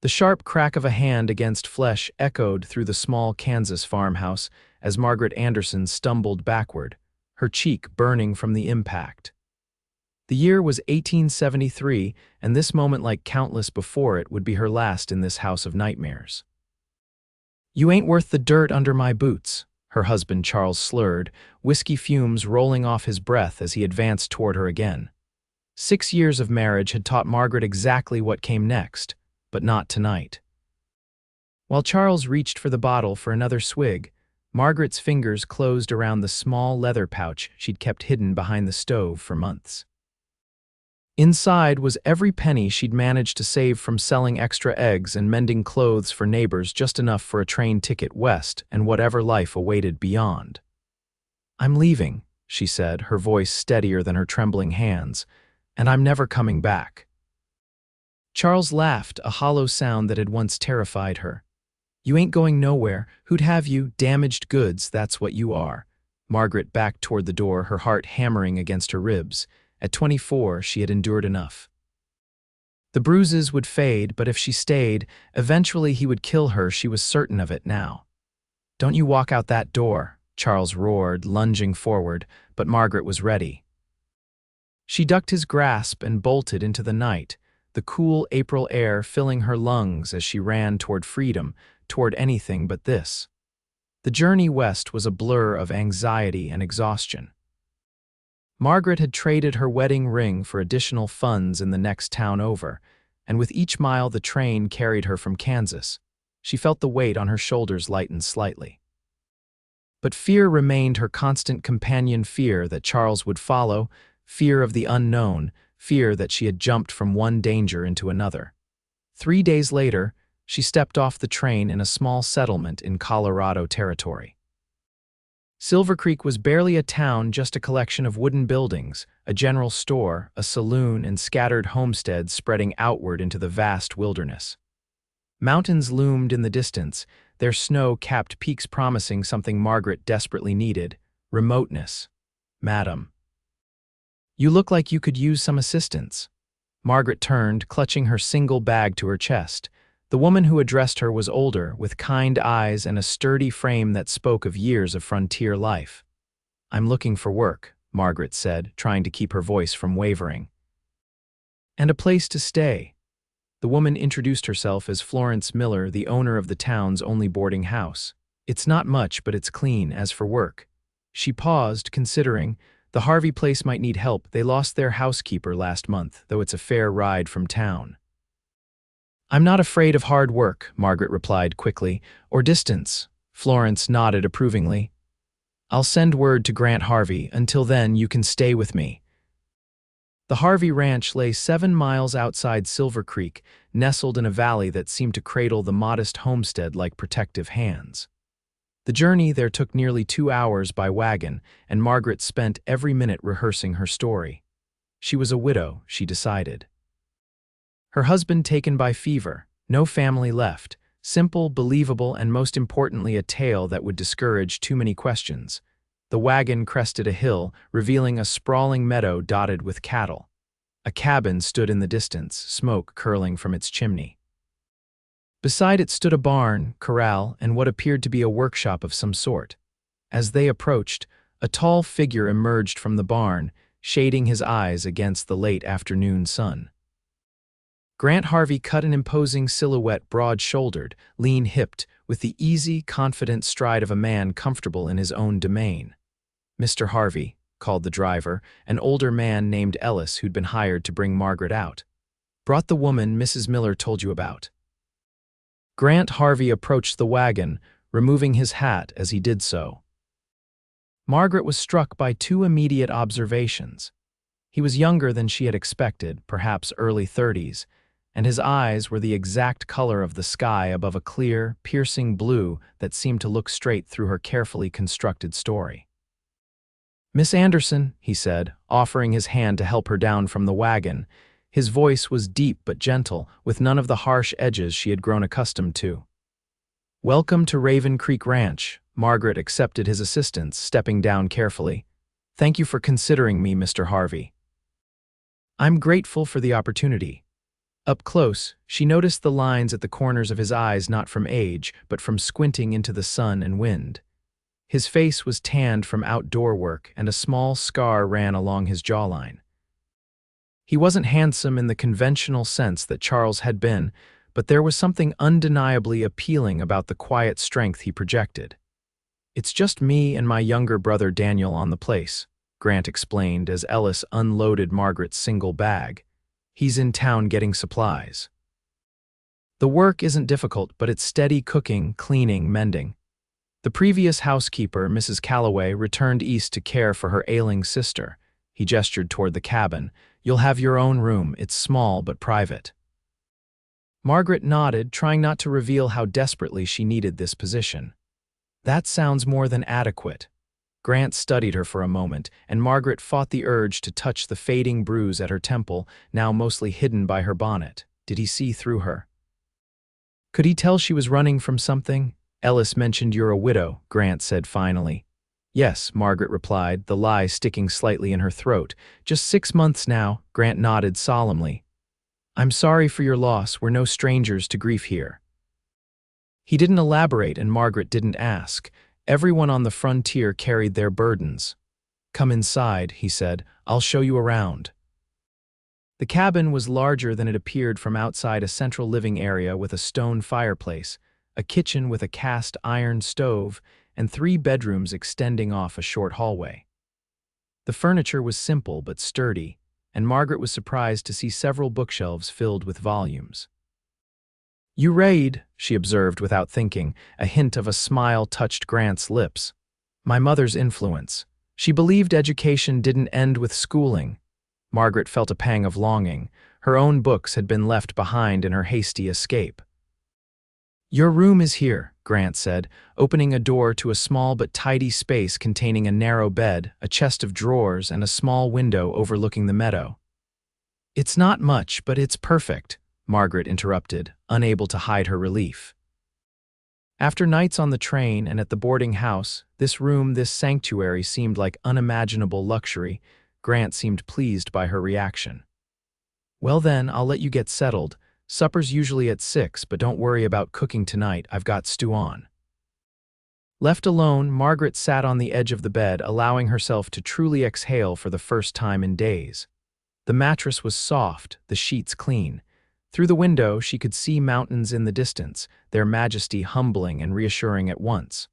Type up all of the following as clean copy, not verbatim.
The sharp crack of a hand against flesh echoed through the small Kansas farmhouse as Margaret Anderson stumbled backward, her cheek burning from the impact. The year was 1873, and this moment, like countless before it, would be her last in this house of nightmares. "You ain't worth the dirt under my boots," her husband Charles slurred, whiskey fumes rolling off his breath as he advanced toward her again. 6 years of marriage had taught Margaret exactly what came next, but not tonight. While Charles reached for the bottle for another swig, Margaret's fingers closed around the small leather pouch she'd kept hidden behind the stove for months. Inside was every penny she'd managed to save from selling extra eggs and mending clothes for neighbors, just enough for a train ticket west and whatever life awaited beyond. "I'm leaving," she said, her voice steadier than her trembling hands, "and I'm never coming back." Charles laughed, a hollow sound that had once terrified her. "You ain't going nowhere. Who'd have you? Damaged goods, that's what you are." Margaret backed toward the door, her heart hammering against her ribs. At 24, she had endured enough. The bruises would fade, but if she stayed, eventually he would kill her. She was certain of it now. "Don't you walk out that door," Charles roared, lunging forward, but Margaret was ready. She ducked his grasp and bolted into the night, the cool April air filling her lungs as she ran toward freedom, toward anything but this. The journey west was a blur of anxiety and exhaustion. Margaret had traded her wedding ring for additional funds in the next town over, and with each mile the train carried her from Kansas, she felt the weight on her shoulders lighten slightly. But fear remained her constant companion, fear that Charles would follow, fear of the unknown, fear that she had jumped from one danger into another. 3 days later, she stepped off the train in a small settlement in Colorado Territory. Silver Creek was barely a town, just a collection of wooden buildings, a general store, a saloon, and scattered homesteads spreading outward into the vast wilderness. Mountains loomed in the distance, their snow-capped peaks promising something Margaret desperately needed: remoteness. "Madam, you look like you could use some assistance." Margaret turned, clutching her single bag to her chest. The woman who addressed her was older, with kind eyes and a sturdy frame that spoke of years of frontier life. "I'm looking for work," Margaret said, trying to keep her voice from wavering. "And a place to stay." The woman introduced herself as Florence Miller, the owner of the town's only boarding house. "It's not much, but it's clean. As for work." She paused, considering. The Harvey place might need help. They lost their housekeeper last month, though it's a fair ride from town. "I'm not afraid of hard work," Margaret replied quickly. "Or distance." Florence nodded approvingly. "I'll send word to Grant Harvey. Until then, you can stay with me." The Harvey Ranch lay 7 miles outside Silver Creek, nestled in a valley that seemed to cradle the modest homestead like protective hands. The journey there took nearly 2 hours by wagon, and Margaret spent every minute rehearsing her story. She was a widow, she decided. Her husband taken by fever, no family left, simple, believable, and most importantly a tale that would discourage too many questions. The wagon crested a hill, revealing a sprawling meadow dotted with cattle. A cabin stood in the distance, smoke curling from its chimney. Beside it stood a barn, corral, and what appeared to be a workshop of some sort. As they approached, a tall figure emerged from the barn, shading his eyes against the late afternoon sun. Grant Harvey cut an imposing silhouette, broad-shouldered, lean-hipped, with the easy, confident stride of a man comfortable in his own domain. "Mr. Harvey," called the driver, an older man named Ellis who'd been hired to bring Margaret out. "Brought the woman Mrs. Miller told you about." Grant Harvey approached the wagon, removing his hat as he did so. Margaret was struck by 2 immediate observations. He was younger than she had expected, perhaps early 30s, and his eyes were the exact color of the sky above a clear, piercing blue that seemed to look straight through her carefully constructed story. "Miss Anderson," he said, offering his hand to help her down from the wagon. His voice was deep but gentle, with none of the harsh edges she had grown accustomed to. "Welcome to Raven Creek Ranch." Margaret accepted his assistance, stepping down carefully. "Thank you for considering me, Mr. Harvey." "I'm grateful for the opportunity." Up close, she noticed the lines at the corners of his eyes not from age, but from squinting into the sun and wind. His face was tanned from outdoor work, and a small scar ran along his jawline. He wasn't handsome in the conventional sense that Charles had been, but there was something undeniably appealing about the quiet strength he projected. "It's just me and my younger brother Daniel on the place," Grant explained as Ellis unloaded Margaret's single bag. "He's in town getting supplies. The work isn't difficult, but it's steady cooking, cleaning, mending. The previous housekeeper, Mrs. Calloway, returned east to care for her ailing sister." He gestured toward the cabin. "You'll have your own room. It's small but private." Margaret nodded, trying not to reveal how desperately she needed this position. "That sounds more than adequate." Grant studied her for a moment, and Margaret fought the urge to touch the fading bruise at her temple, now mostly hidden by her bonnet. Did he see through her? Could he tell she was running from something? "Ellis mentioned you're a widow," Grant said finally. "Yes," Margaret replied, the lie sticking slightly in her throat. "Just 6 months now," Grant nodded solemnly. "I'm sorry for your loss. We're no strangers to grief here." He didn't elaborate, and Margaret didn't ask. Everyone on the frontier carried their burdens. "Come inside," he said. "I'll show you around." The cabin was larger than it appeared from outside, a central living area with a stone fireplace, a kitchen with a cast iron stove, and 3 bedrooms extending off a short hallway. The furniture was simple but sturdy, and Margaret was surprised to see several bookshelves filled with volumes. "You read," she observed without thinking. A hint of a smile touched Grant's lips. "My mother's influence. She believed education didn't end with schooling." Margaret felt a pang of longing. Her own books had been left behind in her hasty escape. "Your room is here," Grant said, opening a door to a small but tidy space containing a narrow bed, a chest of drawers, and a small window overlooking the meadow. "It's not much, but it's perfect," Margaret interrupted, unable to hide her relief. After nights on the train and at the boarding house, this room, this sanctuary, seemed like unimaginable luxury. Grant seemed pleased by her reaction. "Well then, I'll let you get settled. Supper's usually at 6, but don't worry about cooking tonight. I've got stew on." Left alone, Margaret sat on the edge of the bed, allowing herself to truly exhale for the first time in days. The mattress was soft, the sheets clean. Through the window, she could see mountains in the distance, their majesty humbling and reassuring at once.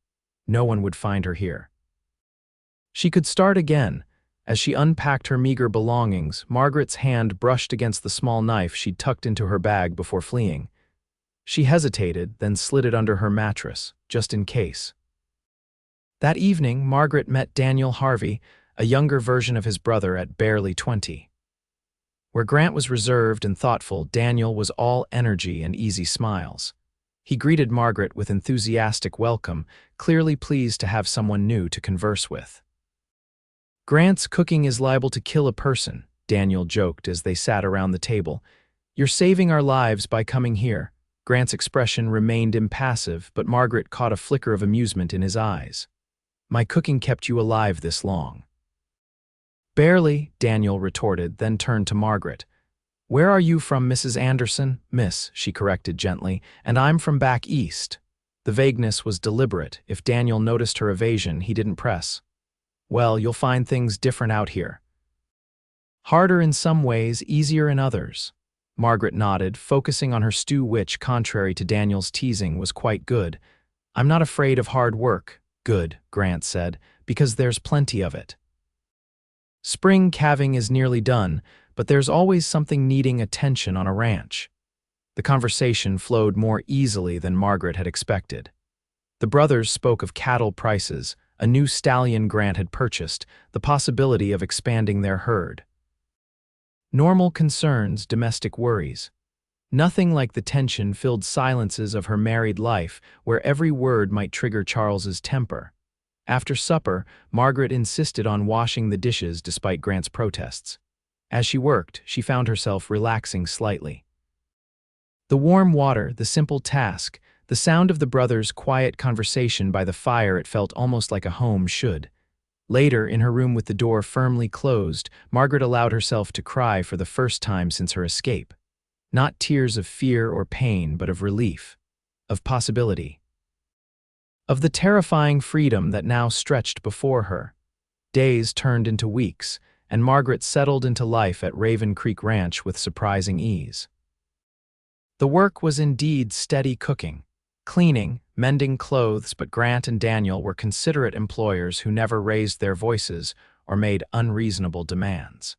No one would find her here. She could start again. As she unpacked her meager belongings, Margaret's hand brushed against the small knife she'd tucked into her bag before fleeing. She hesitated, then slid it under her mattress, just in case. That evening, Margaret met Daniel Harvey, a younger version of his brother at barely 20. Where Grant was reserved and thoughtful, Daniel was all energy and easy smiles. He greeted Margaret with enthusiastic welcome, clearly pleased to have someone new to converse with. "Grant's cooking is liable to kill a person," Daniel joked as they sat around the table. "You're saving our lives by coming here." Grant's expression remained impassive, but Margaret caught a flicker of amusement in his eyes. "My cooking kept you alive this long." "Barely," Daniel retorted, then turned to Margaret. "Where are you from, Mrs. Anderson?" "Miss," she corrected gently, "and I'm from back east." The vagueness was deliberate. If Daniel noticed her evasion, he didn't press. "Well, you'll find things different out here. Harder in some ways, easier in others." Margaret nodded, focusing on her stew, which, contrary to Daniel's teasing, was quite good. "I'm not afraid of hard work." "Good," Grant said, "because there's plenty of it. Spring calving is nearly done, but there's always something needing attention on a ranch." The conversation flowed more easily than Margaret had expected. The brothers spoke of cattle prices, a new stallion Grant had purchased, the possibility of expanding their herd. Normal concerns, domestic worries. Nothing like the tension-filled silences of her married life, where every word might trigger Charles's temper. After supper, Margaret insisted on washing the dishes despite Grant's protests. As she worked, she found herself relaxing slightly. The warm water, the simple task, the sound of the brothers' quiet conversation by the fire, it felt almost like a home should. Later, in her room with the door firmly closed, Margaret allowed herself to cry for the first time since her escape. Not tears of fear or pain, but of relief, of possibility, of the terrifying freedom that now stretched before her. Days turned into weeks, and Margaret settled into life at Raven Creek Ranch with surprising ease. The work was indeed steady cooking, cleaning, mending clothes, but Grant and Daniel were considerate employers who never raised their voices or made unreasonable demands.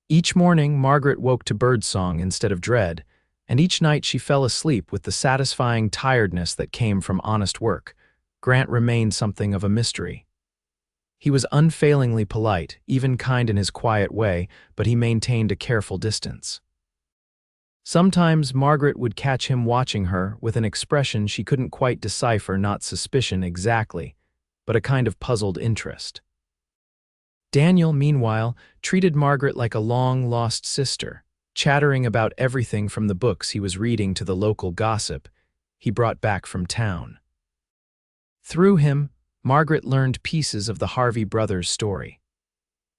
Each morning, Margaret woke to birdsong instead of dread, and each night she fell asleep with the satisfying tiredness that came from honest work. Grant remained something of a mystery. He was unfailingly polite, even kind in his quiet way, but he maintained a careful distance. Sometimes Margaret would catch him watching her with an expression she couldn't quite decipher, not suspicion exactly, but a kind of puzzled interest. Daniel, meanwhile, treated Margaret like a long-lost sister, chattering about everything from the books he was reading to the local gossip he brought back from town. Through him, Margaret learned pieces of the Harvey brothers' story.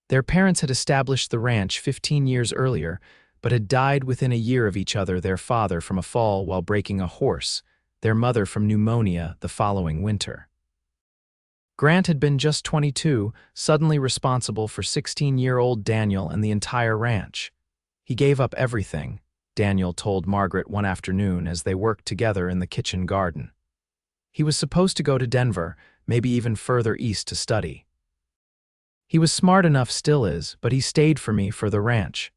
Their parents had established the ranch 15 years earlier, but had died within a year of each other, their father from a fall while breaking a horse, their mother from pneumonia the following winter. Grant had been just 22, suddenly responsible for 16-year-old Daniel and the entire ranch. He gave up everything, Daniel told Margaret one afternoon as they worked together in the kitchen garden. He was supposed to go to Denver, maybe even further east to study. He was smart enough, still is, but he stayed for me for the ranch.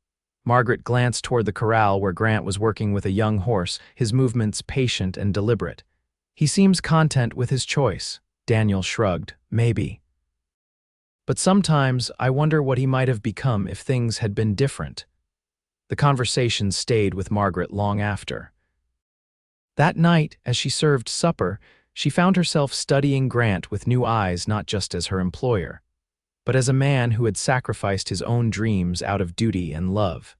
Margaret glanced toward the corral where Grant was working with a young horse, his movements patient and deliberate. He seems content with his choice. Daniel shrugged. Maybe. But sometimes I wonder what he might have become if things had been different. The conversation stayed with Margaret long after. That night, as she served supper, she found herself studying Grant with new eyes, not just as her employer, but as a man who had sacrificed his own dreams out of duty and love.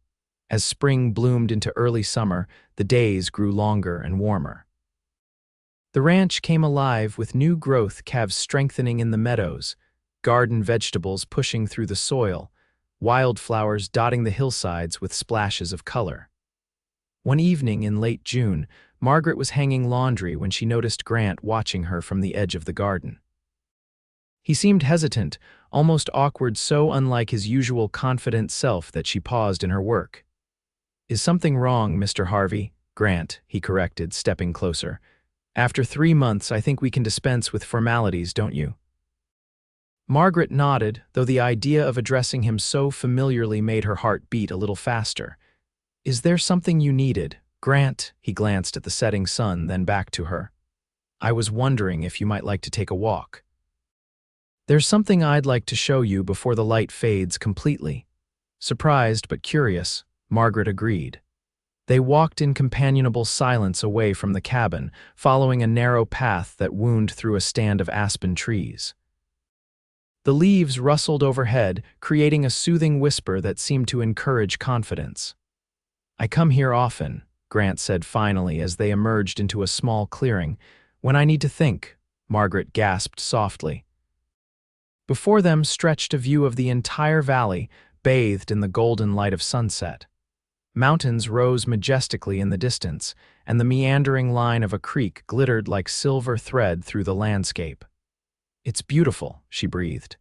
As spring bloomed into early summer, the days grew longer and warmer. The ranch came alive with new growth, calves strengthening in the meadows, garden vegetables pushing through the soil, wildflowers dotting the hillsides with splashes of color. One evening in late June, Margaret was hanging laundry when she noticed Grant watching her from the edge of the garden. He seemed hesitant, almost awkward, so unlike his usual confident self that she paused in her work. "Is something wrong, Mr. Harvey?" "Grant," he corrected, stepping closer. "After 3 months, I think we can dispense with formalities, don't you?" Margaret nodded, though the idea of addressing him so familiarly made her heart beat a little faster. "Is there something you needed?" "Grant," he glanced at the setting sun, then back to her. "I was wondering if you might like to take a walk. There's something I'd like to show you before the light fades completely." Surprised but curious, Margaret agreed. They walked in companionable silence away from the cabin, following a narrow path that wound through a stand of aspen trees. The leaves rustled overhead, creating a soothing whisper that seemed to encourage confidence. "I come here often," Grant said finally as they emerged into a small clearing. "When I need to think," Margaret gasped softly. Before them stretched a view of the entire valley, bathed in the golden light of sunset. Mountains rose majestically in the distance, and the meandering line of a creek glittered like silver thread through the landscape. "It's beautiful," she breathed.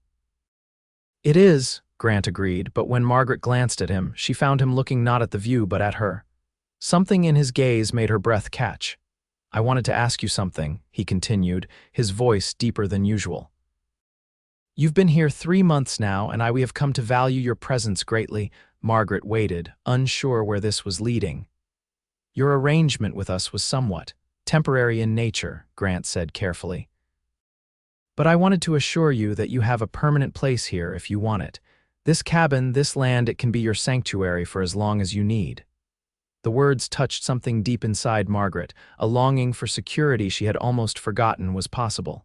"It is," Grant agreed, but when Margaret glanced at him, she found him looking not at the view but at her. Something in his gaze made her breath catch. "I wanted to ask you something," he continued, his voice deeper than usual. "You've been here 3 months now, and we have come to value your presence greatly." Margaret waited, unsure where this was leading. "Your arrangement with us was somewhat temporary in nature," Grant said carefully. "But I wanted to assure you that you have a permanent place here if you want it. This cabin, this land, it can be your sanctuary for as long as you need." The words touched something deep inside Margaret, a longing for security she had almost forgotten was possible.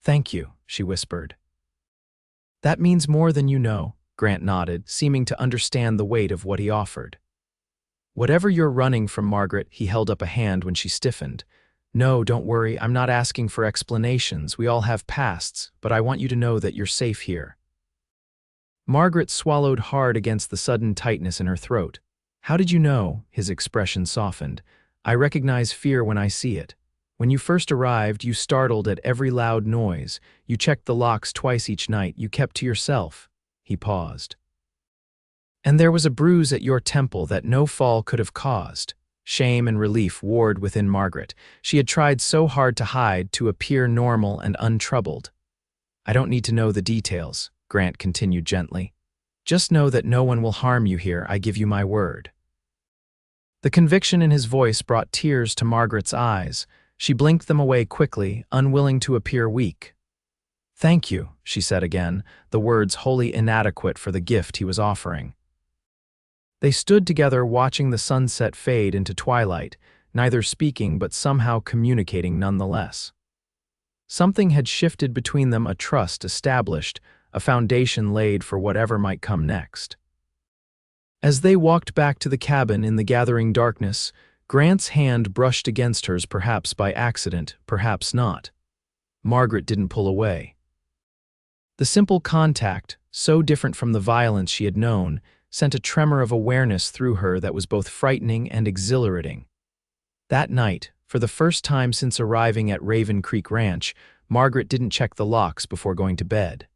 "Thank you," she whispered. "That means more than you know," Grant nodded, seeming to understand the weight of what he offered. "Whatever you're running from, Margaret," he held up a hand when she stiffened. "No, don't worry, I'm not asking for explanations. We all have pasts, but I want you to know that you're safe here." Margaret swallowed hard against the sudden tightness in her throat. How did you know? His expression softened. I recognize fear when I see it. When you first arrived, you startled at every loud noise. You checked the locks twice each night. You kept to yourself. He paused. And there was a bruise at your temple that no fall could have caused. Shame and relief warred within Margaret. She had tried so hard to hide, to appear normal and untroubled. I don't need to know the details, Grant continued gently. Just know that no one will harm you here, I give you my word. The conviction in his voice brought tears to Margaret's eyes. She blinked them away quickly, unwilling to appear weak. Thank you, she said again, the words wholly inadequate for the gift he was offering. They stood together watching the sunset fade into twilight, neither speaking but somehow communicating nonetheless. Something had shifted between them, a trust established, a foundation laid for whatever might come next. As they walked back to the cabin in the gathering darkness, Grant's hand brushed against hers, perhaps by accident, perhaps not. Margaret didn't pull away. The simple contact, so different from the violence she had known, sent a tremor of awareness through her that was both frightening and exhilarating. That night, for the first time since arriving at Raven Creek Ranch, Margaret didn't check the locks before going to bed.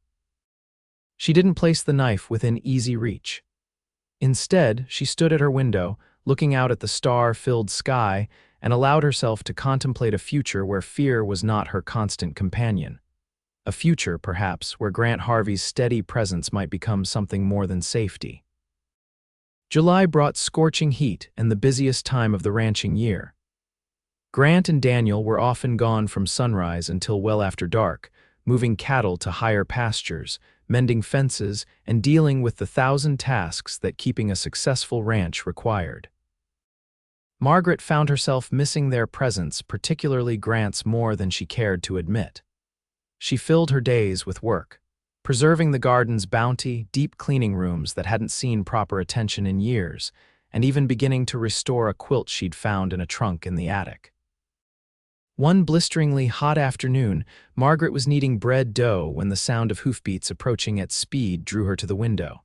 She didn't place the knife within easy reach. Instead, she stood at her window, looking out at the star-filled sky, and allowed herself to contemplate a future where fear was not her constant companion. A future, perhaps, where Grant Harvey's steady presence might become something more than safety. July brought scorching heat and the busiest time of the ranching year. Grant and Daniel were often gone from sunrise until well after dark, moving cattle to higher pastures, mending fences, and dealing with the 1,000 tasks that keeping a successful ranch required. Margaret found herself missing their presence, particularly Grant's, more than she cared to admit. She filled her days with work, preserving the garden's bounty, deep cleaning rooms that hadn't seen proper attention in years, and even beginning to restore a quilt she'd found in a trunk in the attic. One blisteringly hot afternoon, Margaret was kneading bread dough when the sound of hoofbeats approaching at speed drew her to the window.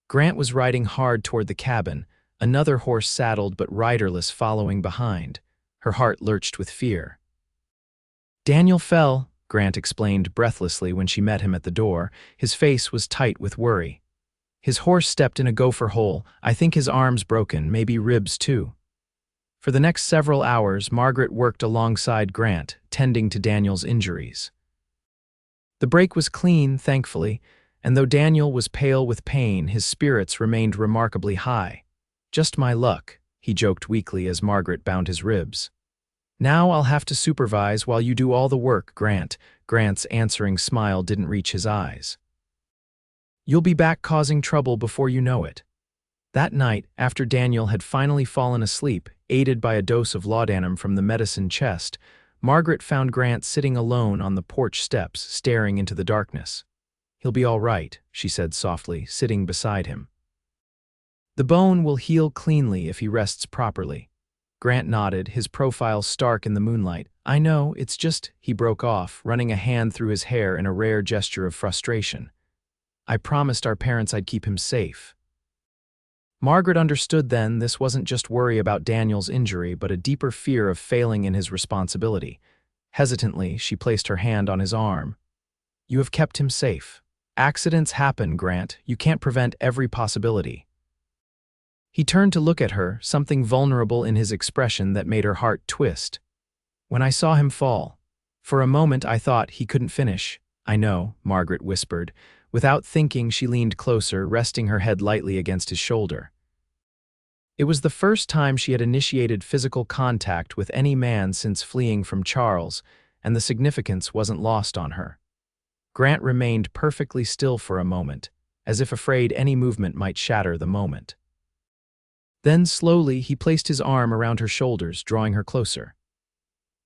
Grant was riding hard toward the cabin, another horse saddled but riderless following behind. Her heart lurched with fear. Daniel fell, Grant explained breathlessly when she met him at the door. His face was tight with worry. His horse stepped in a gopher hole. I think his arm's broken, maybe ribs too. For the next several hours, Margaret worked alongside Grant, tending to Daniel's injuries. The break was clean, thankfully, and though Daniel was pale with pain, his spirits remained remarkably high. Just my luck, he joked weakly as Margaret bound his ribs. Now I'll have to supervise while you do all the work, Grant. Grant's answering smile didn't reach his eyes. You'll be back causing trouble before you know it. That night, after Daniel had finally fallen asleep, aided by a dose of laudanum from the medicine chest, Margaret found Grant sitting alone on the porch steps, staring into the darkness. He'll be all right, she said softly, sitting beside him. The bone will heal cleanly if he rests properly. Grant nodded, his profile stark in the moonlight. I know, it's just, he broke off, running a hand through his hair in a rare gesture of frustration. I promised our parents I'd keep him safe. Margaret understood then this wasn't just worry about Daniel's injury, but a deeper fear of failing in his responsibility. Hesitantly, she placed her hand on his arm. You have kept him safe. Accidents happen, Grant. You can't prevent every possibility. He turned to look at her, something vulnerable in his expression that made her heart twist. When I saw him fall, for a moment I thought he couldn't finish. I know, Margaret whispered. Without thinking, she leaned closer, resting her head lightly against his shoulder. It was the first time she had initiated physical contact with any man since fleeing from Charles, and the significance wasn't lost on her. Grant remained perfectly still for a moment, as if afraid any movement might shatter the moment. Then slowly he placed his arm around her shoulders, drawing her closer.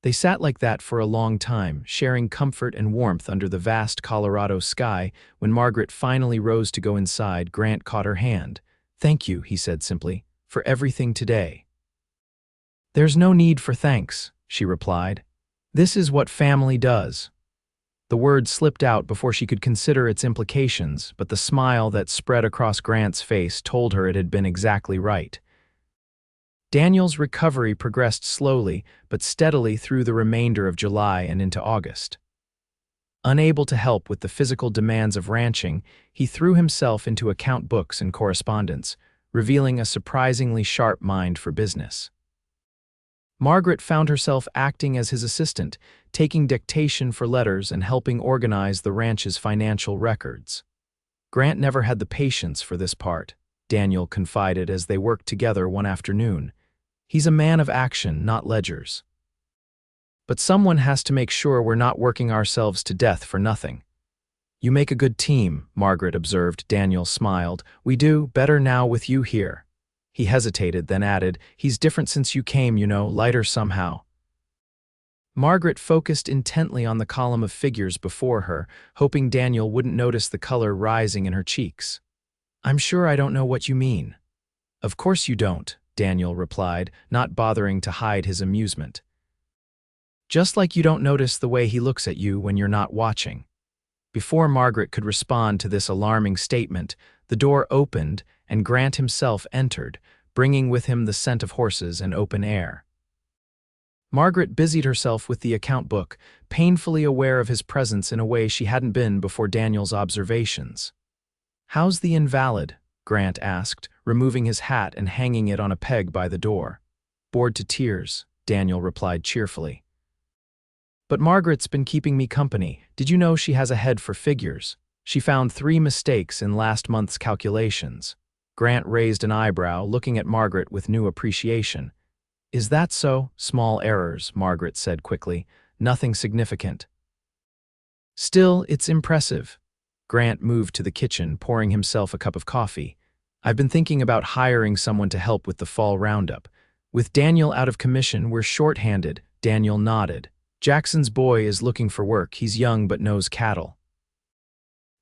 They sat like that for a long time, sharing comfort and warmth under the vast Colorado sky. When Margaret finally rose to go inside, Grant caught her hand. Thank you, he said simply, for everything today. There's no need for thanks, she replied. This is what family does. The word slipped out before she could consider its implications, but the smile that spread across Grant's face told her it had been exactly right. Daniel's recovery progressed slowly but steadily through the remainder of July and into August. Unable to help with the physical demands of ranching, he threw himself into account books and correspondence, revealing a surprisingly sharp mind for business. Margaret found herself acting as his assistant, taking dictation for letters and helping organize the ranch's financial records. Grant never had the patience for this part, Daniel confided as they worked together one afternoon. He's a man of action, not ledgers. But someone has to make sure we're not working ourselves to death for nothing. You make a good team, Margaret observed. Daniel smiled. We do, better now with you here. He hesitated, then added, he's different since you came, lighter somehow. Margaret focused intently on the column of figures before her, hoping Daniel wouldn't notice the color rising in her cheeks. I'm sure I don't know what you mean. Of course you don't, Daniel replied, not bothering to hide his amusement. Just like you don't notice the way he looks at you when you're not watching. Before Margaret could respond to this alarming statement, the door opened and Grant himself entered, bringing with him the scent of horses and open air. Margaret busied herself with the account book, painfully aware of his presence in a way she hadn't been before Daniel's observations. How's the invalid? Grant asked, removing his hat and hanging it on a peg by the door. Bored to tears, Daniel replied cheerfully. But Margaret's been keeping me company. Did you know she has a head for figures? She found 3 mistakes in last month's calculations. Grant raised an eyebrow, looking at Margaret with new appreciation. Is that so? Small errors, Margaret said quickly. Nothing significant. Still, it's impressive. Grant moved to the kitchen, pouring himself a cup of coffee. I've been thinking about hiring someone to help with the fall roundup. With Daniel out of commission, we're short-handed. Daniel nodded. Jackson's boy is looking for work. He's young but knows cattle.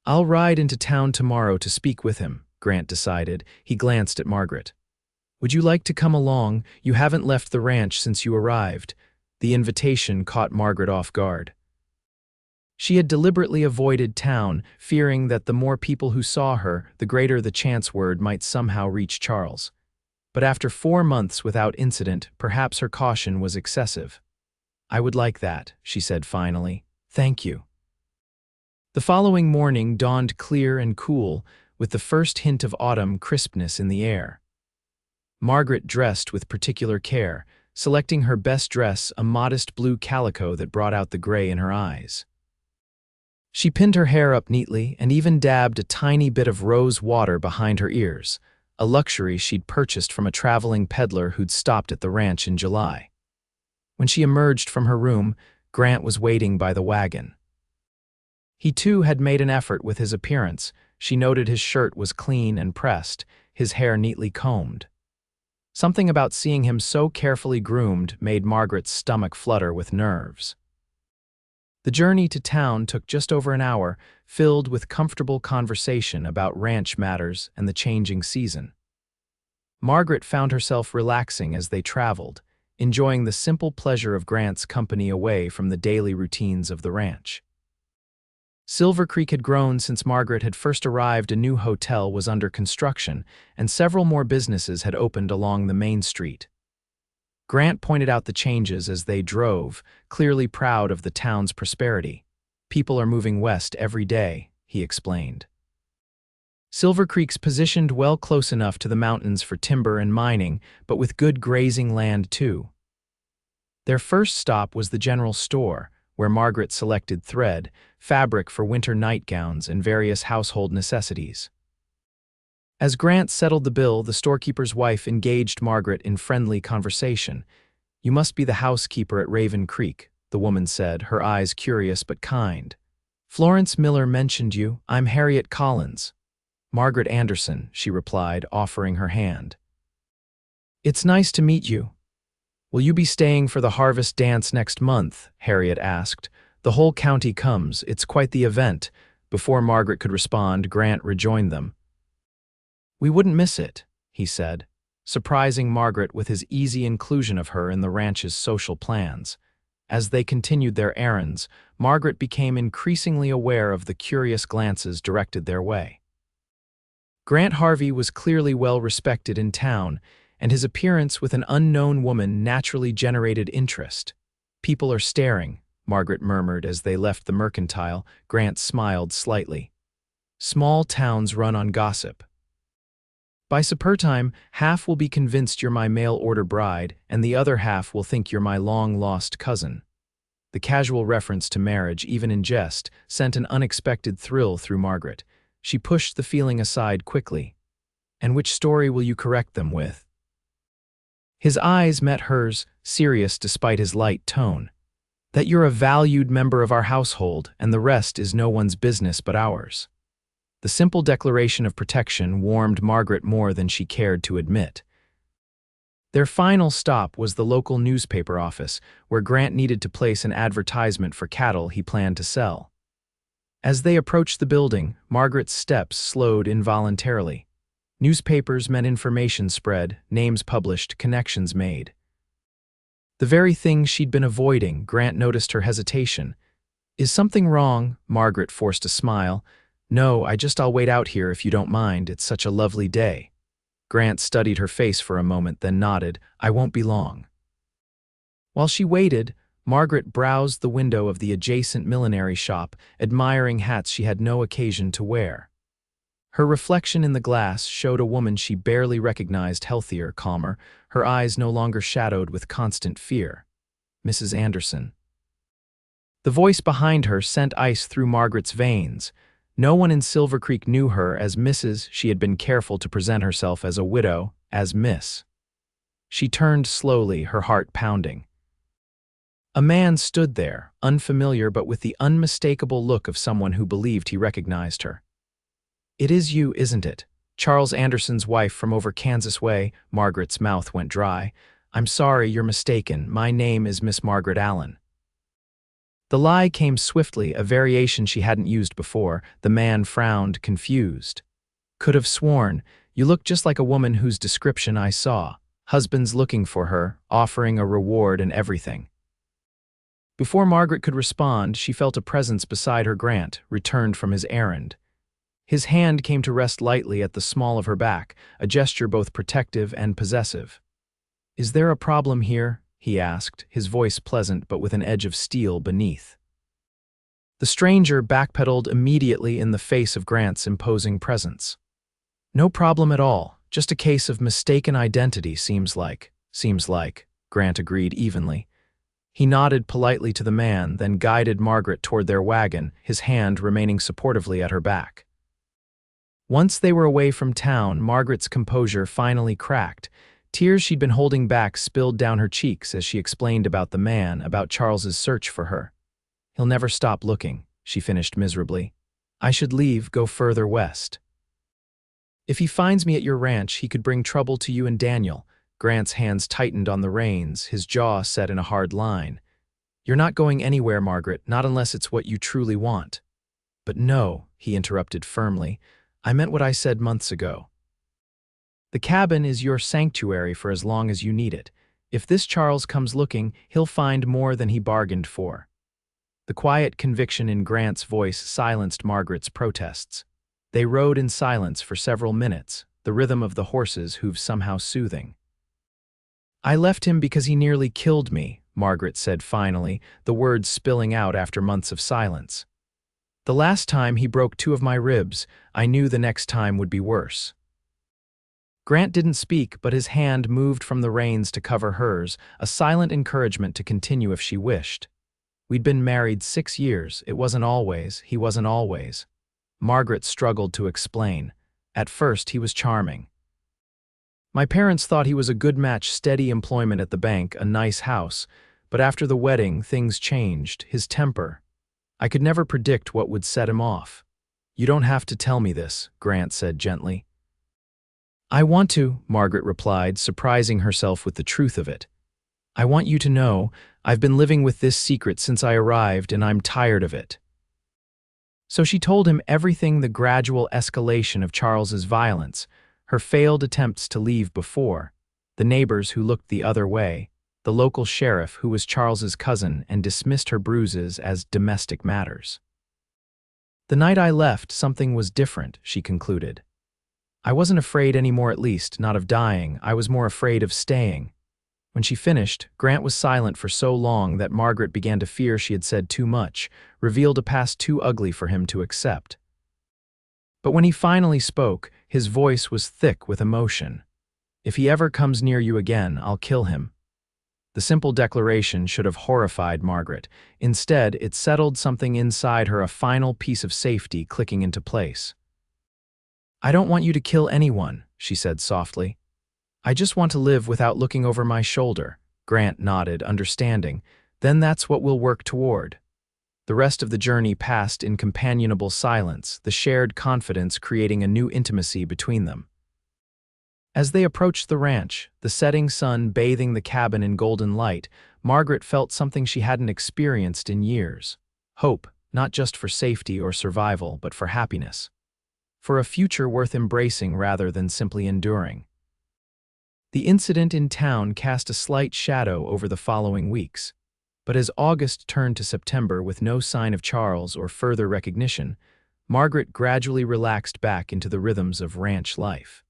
I'll ride into town tomorrow to speak with him, Grant decided. He glanced at Margaret. Would you like to come along? You haven't left the ranch since you arrived. The invitation caught Margaret off guard. She had deliberately avoided town, fearing that the more people who saw her, the greater the chance word might somehow reach Charles. But after 4 months without incident, perhaps her caution was excessive. I would like that, she said finally. Thank you. The following morning dawned clear and cool, with the first hint of autumn crispness in the air. Margaret dressed with particular care, selecting her best dress, a modest blue calico that brought out the gray in her eyes. She pinned her hair up neatly and even dabbed a tiny bit of rose water behind her ears, a luxury she'd purchased from a traveling peddler who'd stopped at the ranch in July. When she emerged from her room, Grant was waiting by the wagon. He too had made an effort with his appearance. She noted his shirt was clean and pressed, his hair neatly combed. Something about seeing him so carefully groomed made Margaret's stomach flutter with nerves. The journey to town took just over an hour, filled with comfortable conversation about ranch matters and the changing season. Margaret found herself relaxing as they traveled, enjoying the simple pleasure of Grant's company away from the daily routines of the ranch. Silver Creek had grown since Margaret had first arrived. A new hotel was under construction, and several more businesses had opened along the main street. Grant pointed out the changes as they drove, clearly proud of the town's prosperity. People are moving west every day, he explained. Silver Creek's positioned well close enough to the mountains for timber and mining, but with good grazing land too. Their first stop was the general store, where Margaret selected thread, fabric for winter nightgowns, and various household necessities. As Grant settled the bill, the storekeeper's wife engaged Margaret in friendly conversation. You must be the housekeeper at Raven Creek, the woman said, her eyes curious but kind. Florence Miller mentioned you. I'm Harriet Collins. Margaret Anderson, she replied, offering her hand. It's nice to meet you. Will you be staying for the harvest dance next month? Harriet asked. The whole county comes. It's quite the event. Before Margaret could respond, Grant rejoined them. We wouldn't miss it, he said, surprising Margaret with his easy inclusion of her in the ranch's social plans. As they continued their errands, Margaret became increasingly aware of the curious glances directed their way. Grant Harvey was clearly well respected in town, and his appearance with an unknown woman naturally generated interest. "People are staring," Margaret murmured as they left the mercantile. Grant smiled slightly. "Small towns run on gossip. By supper time, half will be convinced you're my mail-order bride, and the other half will think you're my long-lost cousin." The casual reference to marriage, even in jest, sent an unexpected thrill through Margaret. She pushed the feeling aside quickly. "And which story will you correct them with?" His eyes met hers, serious despite his light tone. "That you're a valued member of our household, and the rest is no one's business but ours." The simple declaration of protection warmed Margaret more than she cared to admit. Their final stop was the local newspaper office, where Grant needed to place an advertisement for cattle he planned to sell. As they approached the building, Margaret's steps slowed involuntarily. Newspapers meant information spread, names published, connections made. The very thing she'd been avoiding. Grant noticed her hesitation. "Is something wrong?" Margaret forced a smile. "No, I'll wait out here if you don't mind. It's such a lovely day." Grant studied her face for a moment, then nodded. "I won't be long." While she waited, Margaret browsed the window of the adjacent millinery shop, admiring hats she had no occasion to wear. Her reflection in the glass showed a woman she barely recognized, healthier, calmer, her eyes no longer shadowed with constant fear. "Mrs. Anderson." The voice behind her sent ice through Margaret's veins. No one in Silver Creek knew her as Mrs. She had been careful to present herself as a widow, as Miss. She turned slowly, her heart pounding. A man stood there, unfamiliar but with the unmistakable look of someone who believed he recognized her. "It is you, isn't it? Charles Anderson's wife from over Kansas way." Margaret's mouth went dry. "I'm sorry, you're mistaken. My name is Miss Margaret Allen." The lie came swiftly, a variation she hadn't used before. The man frowned, confused. "Could have sworn. You look just like a woman whose description I saw. Husband's looking for her, offering a reward and everything." Before Margaret could respond, she felt a presence beside her. Grant returned from his errand. His hand came to rest lightly at the small of her back, a gesture both protective and possessive. "Is there a problem here?" he asked, his voice pleasant but with an edge of steel beneath. The stranger backpedaled immediately in the face of Grant's imposing presence. "No problem at all, just a case of mistaken identity, seems like." "Seems like," Grant agreed evenly. He nodded politely to the man, then guided Margaret toward their wagon, his hand remaining supportively at her back. Once they were away from town, Margaret's composure finally cracked. Tears she'd been holding back spilled down her cheeks as she explained about the man, about Charles's search for her. "He'll never stop looking," she finished miserably. "I should leave, go further west. If he finds me at your ranch, he could bring trouble to you and Daniel." Grant's hands tightened on the reins, his jaw set in a hard line. "You're not going anywhere, Margaret, not unless it's what you truly want." "But no," he interrupted firmly. "I meant what I said months ago. The cabin is your sanctuary for as long as you need it. If this Charles comes looking, he'll find more than he bargained for." The quiet conviction in Grant's voice silenced Margaret's protests. They rode in silence for several minutes, the rhythm of the horses' hooves somehow soothing. "I left him because he nearly killed me," Margaret said finally, the words spilling out after months of silence. "The last time he broke 2 of my ribs. I knew the next time would be worse." Grant didn't speak, but his hand moved from the reins to cover hers, a silent encouragement to continue if she wished. "We'd been married 6 years. It wasn't always. He wasn't always." Margaret struggled to explain. "At first, he was charming. My parents thought he was a good match, steady employment at the bank, a nice house. But after the wedding, things changed. His temper. I could never predict what would set him off." "You don't have to tell me this," Grant said gently. "I want to," Margaret replied, surprising herself with the truth of it. "I want you to know, I've been living with this secret since I arrived, and I'm tired of it." So she told him everything: the gradual escalation of Charles's violence, her failed attempts to leave before, the neighbors who looked the other way, the local sheriff who was Charles's cousin and dismissed her bruises as domestic matters. "The night I left, something was different," she concluded. I wasn't afraid anymore, at least, not of dying. I was more afraid of staying. When she finished, Grant was silent for so long that Margaret began to fear she had said too much, revealed a past too ugly for him to accept. But when he finally spoke, his voice was thick with emotion. "If he ever comes near you again, I'll kill him." The simple declaration should have horrified Margaret. Instead, it settled something inside her, a final piece of safety clicking into place. "I don't want you to kill anyone," she said softly. "I just want to live without looking over my shoulder." Grant nodded, understanding. "Then that's what we'll work toward." The rest of the journey passed in companionable silence, the shared confidence creating a new intimacy between them. As they approached the ranch, the setting sun bathing the cabin in golden light, Margaret felt something she hadn't experienced in years. Hope, not just for safety or survival, but for happiness. For a future worth embracing rather than simply enduring. The incident in town cast a slight shadow over the following weeks. But as August turned to September with no sign of Charles or further recognition, Margaret gradually relaxed back into the rhythms of ranch life.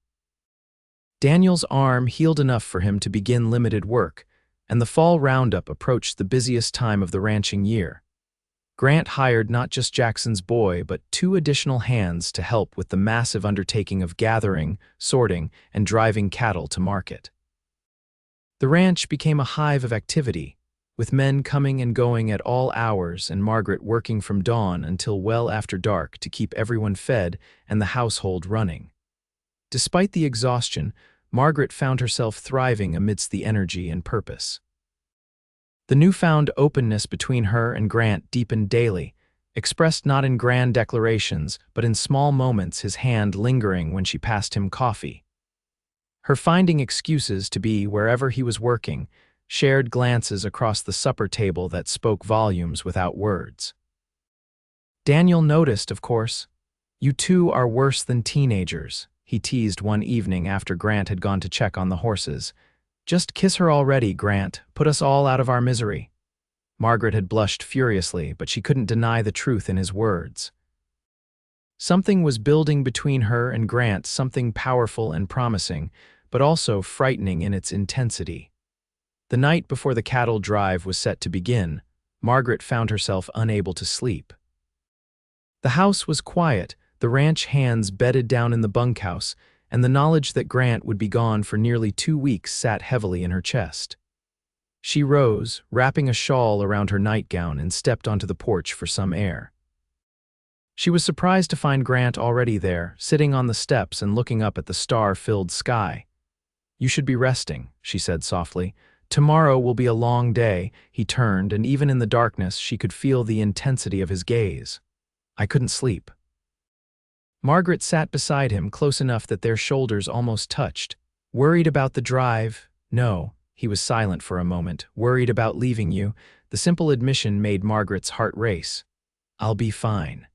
Daniel's arm healed enough for him to begin limited work, and the fall roundup approached the busiest time of the ranching year. Grant hired not just Jackson's boy, but 2 additional hands to help with the massive undertaking of gathering, sorting, and driving cattle to market. The ranch became a hive of activity, with men coming and going at all hours and Margaret working from dawn until well after dark to keep everyone fed and the household running. Despite the exhaustion, Margaret found herself thriving amidst the energy and purpose. The newfound openness between her and Grant deepened daily, expressed not in grand declarations, but in small moments, his hand lingering when she passed him coffee. Her finding excuses to be wherever he was working, shared glances across the supper table that spoke volumes without words. Daniel noticed, of course. "You two are worse than teenagers," he teased one evening after Grant had gone to check on the horses. "Just kiss her already, Grant. Put us all out of our misery." Margaret had blushed furiously, but she couldn't deny the truth in his words. Something was building between her and Grant, something powerful and promising, but also frightening in its intensity. The night before the cattle drive was set to begin, Margaret found herself unable to sleep. The house was quiet, the ranch hands bedded down in the bunkhouse, and the knowledge that Grant would be gone for nearly 2 weeks sat heavily in her chest. She rose, wrapping a shawl around her nightgown, and stepped onto the porch for some air. She was surprised to find Grant already there, sitting on the steps and looking up at the star-filled sky. "You should be resting," she said softly. "Tomorrow will be a long day." He turned, and even in the darkness she could feel the intensity of his gaze. "I couldn't sleep." Margaret sat beside him, close enough that their shoulders almost touched. "Worried about the drive?" "No." He was silent for a moment. "Worried about leaving you." The simple admission made Margaret's heart race. "I'll be fine.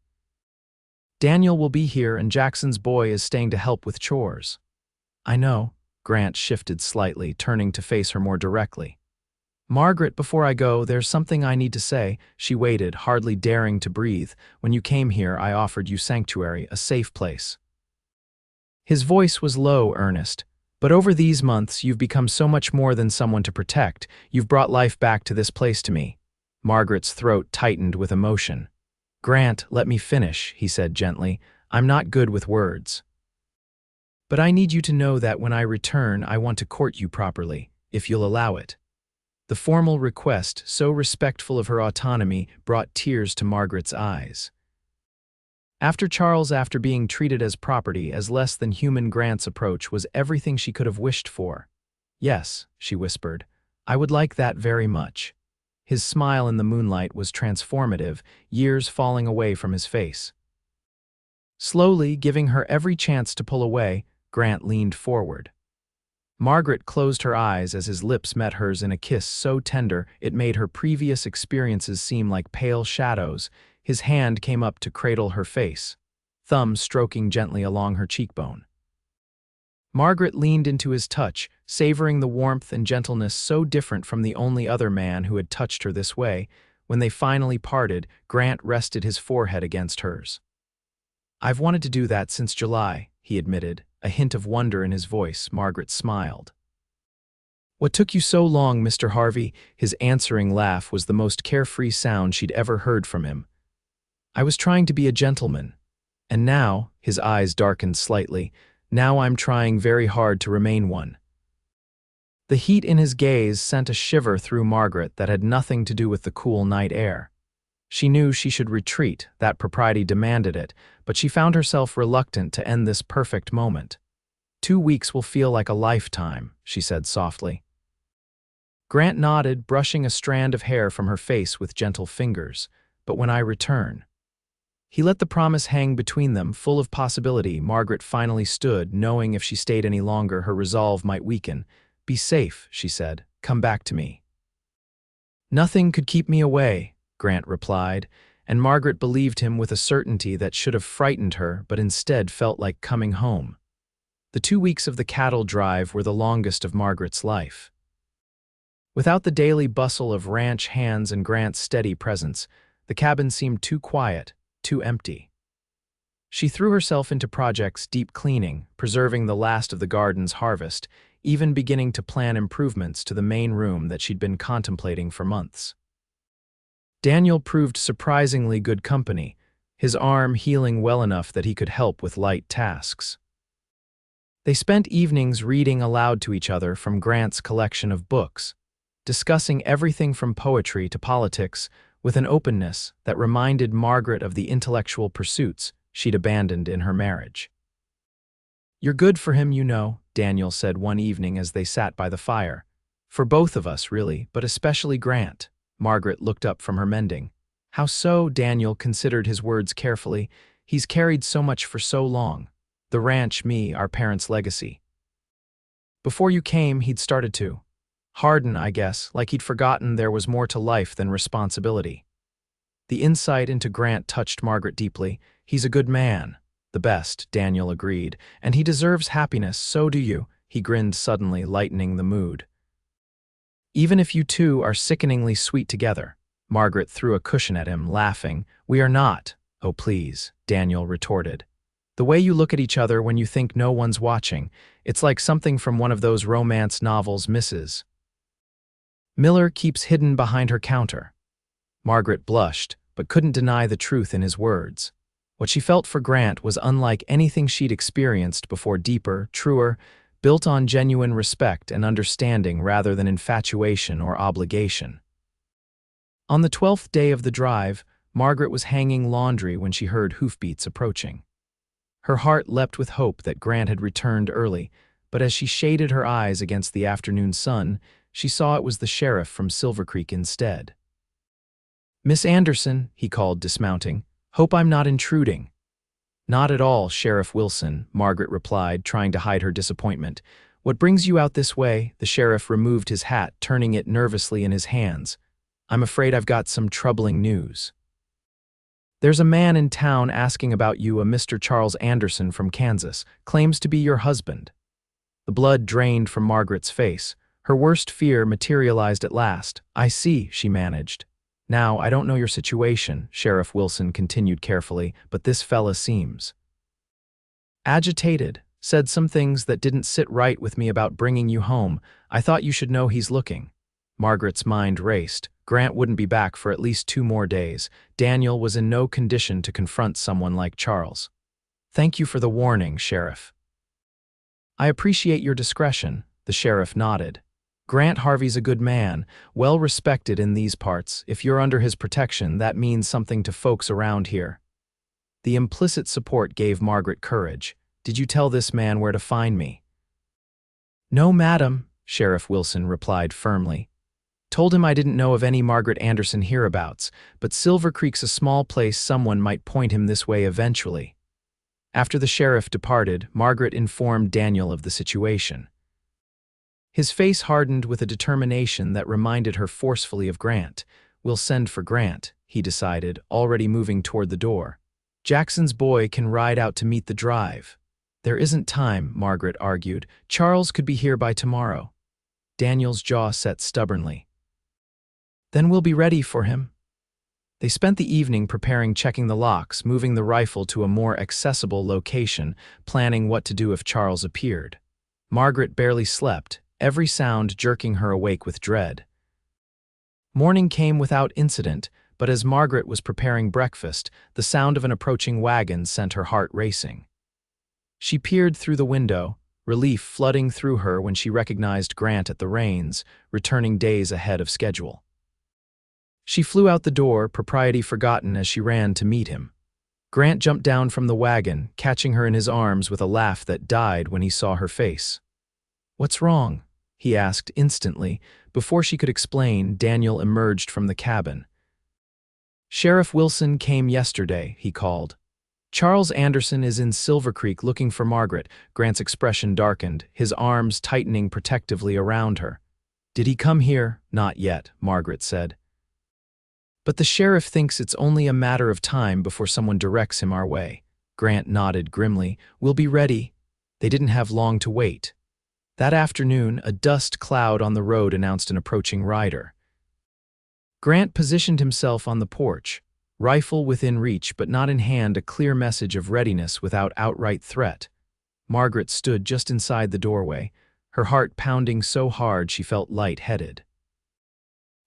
Daniel will be here and Jackson's boy is staying to help with chores." "I know." Grant shifted slightly, turning to face her more directly. "Margaret, before I go, there's something I need to say." She waited, hardly daring to breathe. "When you came here, I offered you sanctuary, a safe place." His voice was low, earnest. "But over these months, you've become so much more than someone to protect. You've brought life back to this place to me." Margaret's throat tightened with emotion. "Grant, let me finish," he said gently. "I'm not good with words. But I need you to know that when I return, I want to court you properly, if you'll allow it." The formal request, so respectful of her autonomy, brought tears to Margaret's eyes. After being treated as property, as less than human, Grant's approach was everything she could have wished for. "Yes," she whispered, "I would like that very much." His smile in the moonlight was transformative, years falling away from his face. Slowly, giving her every chance to pull away, Grant leaned forward. Margaret closed her eyes as his lips met hers in a kiss so tender it made her previous experiences seem like pale shadows. His hand came up to cradle her face, thumb stroking gently along her cheekbone. Margaret leaned into his touch, savoring the warmth and gentleness so different from the only other man who had touched her this way. When they finally parted, Grant rested his forehead against hers. "I've wanted to do that since July," he admitted, A hint of wonder in his voice. Margaret smiled. "What took you so long, Mr. Harvey?" His answering laugh was the most carefree sound she'd ever heard from him. "I was trying to be a gentleman. And now," his eyes darkened slightly, "now I'm trying very hard to remain one." The heat in his gaze sent a shiver through Margaret that had nothing to do with the cool night air. She knew she should retreat, that propriety demanded it, but she found herself reluctant to end this perfect moment. "2 weeks will feel like a lifetime," she said softly. Grant nodded, brushing a strand of hair from her face with gentle fingers. "But when I return." He let the promise hang between them, full of possibility. Margaret finally stood, knowing if she stayed any longer her resolve might weaken. "Be safe," she said. "Come back to me." "Nothing could keep me away," Grant replied, and Margaret believed him with a certainty that should have frightened her but instead felt like coming home. The 2 weeks of the cattle drive were the longest of Margaret's life. Without the daily bustle of ranch hands and Grant's steady presence, the cabin seemed too quiet, too empty. She threw herself into projects: deep cleaning, preserving the last of the garden's harvest, even beginning to plan improvements to the main room that she'd been contemplating for months. Daniel proved surprisingly good company, his arm healing well enough that he could help with light tasks. They spent evenings reading aloud to each other from Grant's collection of books, discussing everything from poetry to politics with an openness that reminded Margaret of the intellectual pursuits she'd abandoned in her marriage. "You're good for him, you know," Daniel said one evening as they sat by the fire. "For both of us, really, but especially Grant." Margaret looked up from her mending. "How so?" Daniel considered his words carefully. "He's carried so much for so long. The ranch, me, our parents' legacy. Before you came, he'd started to harden, I guess, like he'd forgotten there was more to life than responsibility." The insight into Grant touched Margaret deeply. "He's a good man." "The best," Daniel agreed. "And he deserves happiness, so do you." He grinned suddenly, lightening the mood. "Even if you two are sickeningly sweet together." Margaret threw a cushion at him, laughing. "We are not." "Oh, please," Daniel retorted. "The way you look at each other when you think no one's watching, it's like something from one of those romance novels Mrs. Miller keeps hidden behind her counter." Margaret blushed, but couldn't deny the truth in his words. What she felt for Grant was unlike anything she'd experienced before, deeper, truer, built on genuine respect and understanding rather than infatuation or obligation. On the 12th day of the drive, Margaret was hanging laundry when she heard hoofbeats approaching. Her heart leapt with hope that Grant had returned early, but as she shaded her eyes against the afternoon sun, she saw it was the sheriff from Silver Creek instead. "Miss Anderson," he called, dismounting. "Hope I'm not intruding." "Not at all, Sheriff Wilson," Margaret replied, trying to hide her disappointment. "What brings you out this way?" The sheriff removed his hat, turning it nervously in his hands. "I'm afraid I've got some troubling news. There's a man in town asking about you, a Mr. Charles Anderson from Kansas, claims to be your husband." The blood drained from Margaret's face. Her worst fear materialized at last. "I see," she managed. "Now, I don't know your situation," Sheriff Wilson continued carefully, "but this fella seems agitated. Said some things that didn't sit right with me about bringing you home. I thought you should know he's looking." Margaret's mind raced. Grant wouldn't be back for at least 2 more days. Daniel was in no condition to confront someone like Charles. "Thank you for the warning, Sheriff." "I appreciate your discretion," the sheriff nodded. "Grant Harvey's a good man, well respected in these parts. If you're under his protection, that means something to folks around here." The implicit support gave Margaret courage. "Did you tell this man where to find me?" "No, madam," Sheriff Wilson replied firmly. "Told him I didn't know of any Margaret Anderson hereabouts, but Silver Creek's a small place, someone might point him this way eventually." After the sheriff departed, Margaret informed Daniel of the situation. His face hardened with a determination that reminded her forcefully of Grant. "We'll send for Grant," he decided, already moving toward the door. "Jackson's boy can ride out to meet the drive." "There isn't time," Margaret argued. "Charles could be here by tomorrow." Daniel's jaw set stubbornly. "Then we'll be ready for him." They spent the evening preparing, checking the locks, moving the rifle to a more accessible location, planning what to do if Charles appeared. Margaret barely slept, every sound jerking her awake with dread. Morning came without incident, but as Margaret was preparing breakfast, the sound of an approaching wagon sent her heart racing. She peered through the window, relief flooding through her when she recognized Grant at the reins, returning days ahead of schedule. She flew out the door, propriety forgotten as she ran to meet him. Grant jumped down from the wagon, catching her in his arms with a laugh that died when he saw her face. "What's wrong?" he asked instantly. Before she could explain, Daniel emerged from the cabin. "Sheriff Wilson came yesterday," he called. "Charles Anderson is in Silver Creek looking for Margaret." Grant's expression darkened, his arms tightening protectively around her. "Did he come here?" "Not yet," Margaret said. "But the sheriff thinks it's only a matter of time before someone directs him our way." Grant nodded grimly. "We'll be ready." They didn't have long to wait. That afternoon, a dust cloud on the road announced an approaching rider. Grant positioned himself on the porch, rifle within reach but not in hand, a clear message of readiness without outright threat. Margaret stood just inside the doorway, her heart pounding so hard she felt light-headed.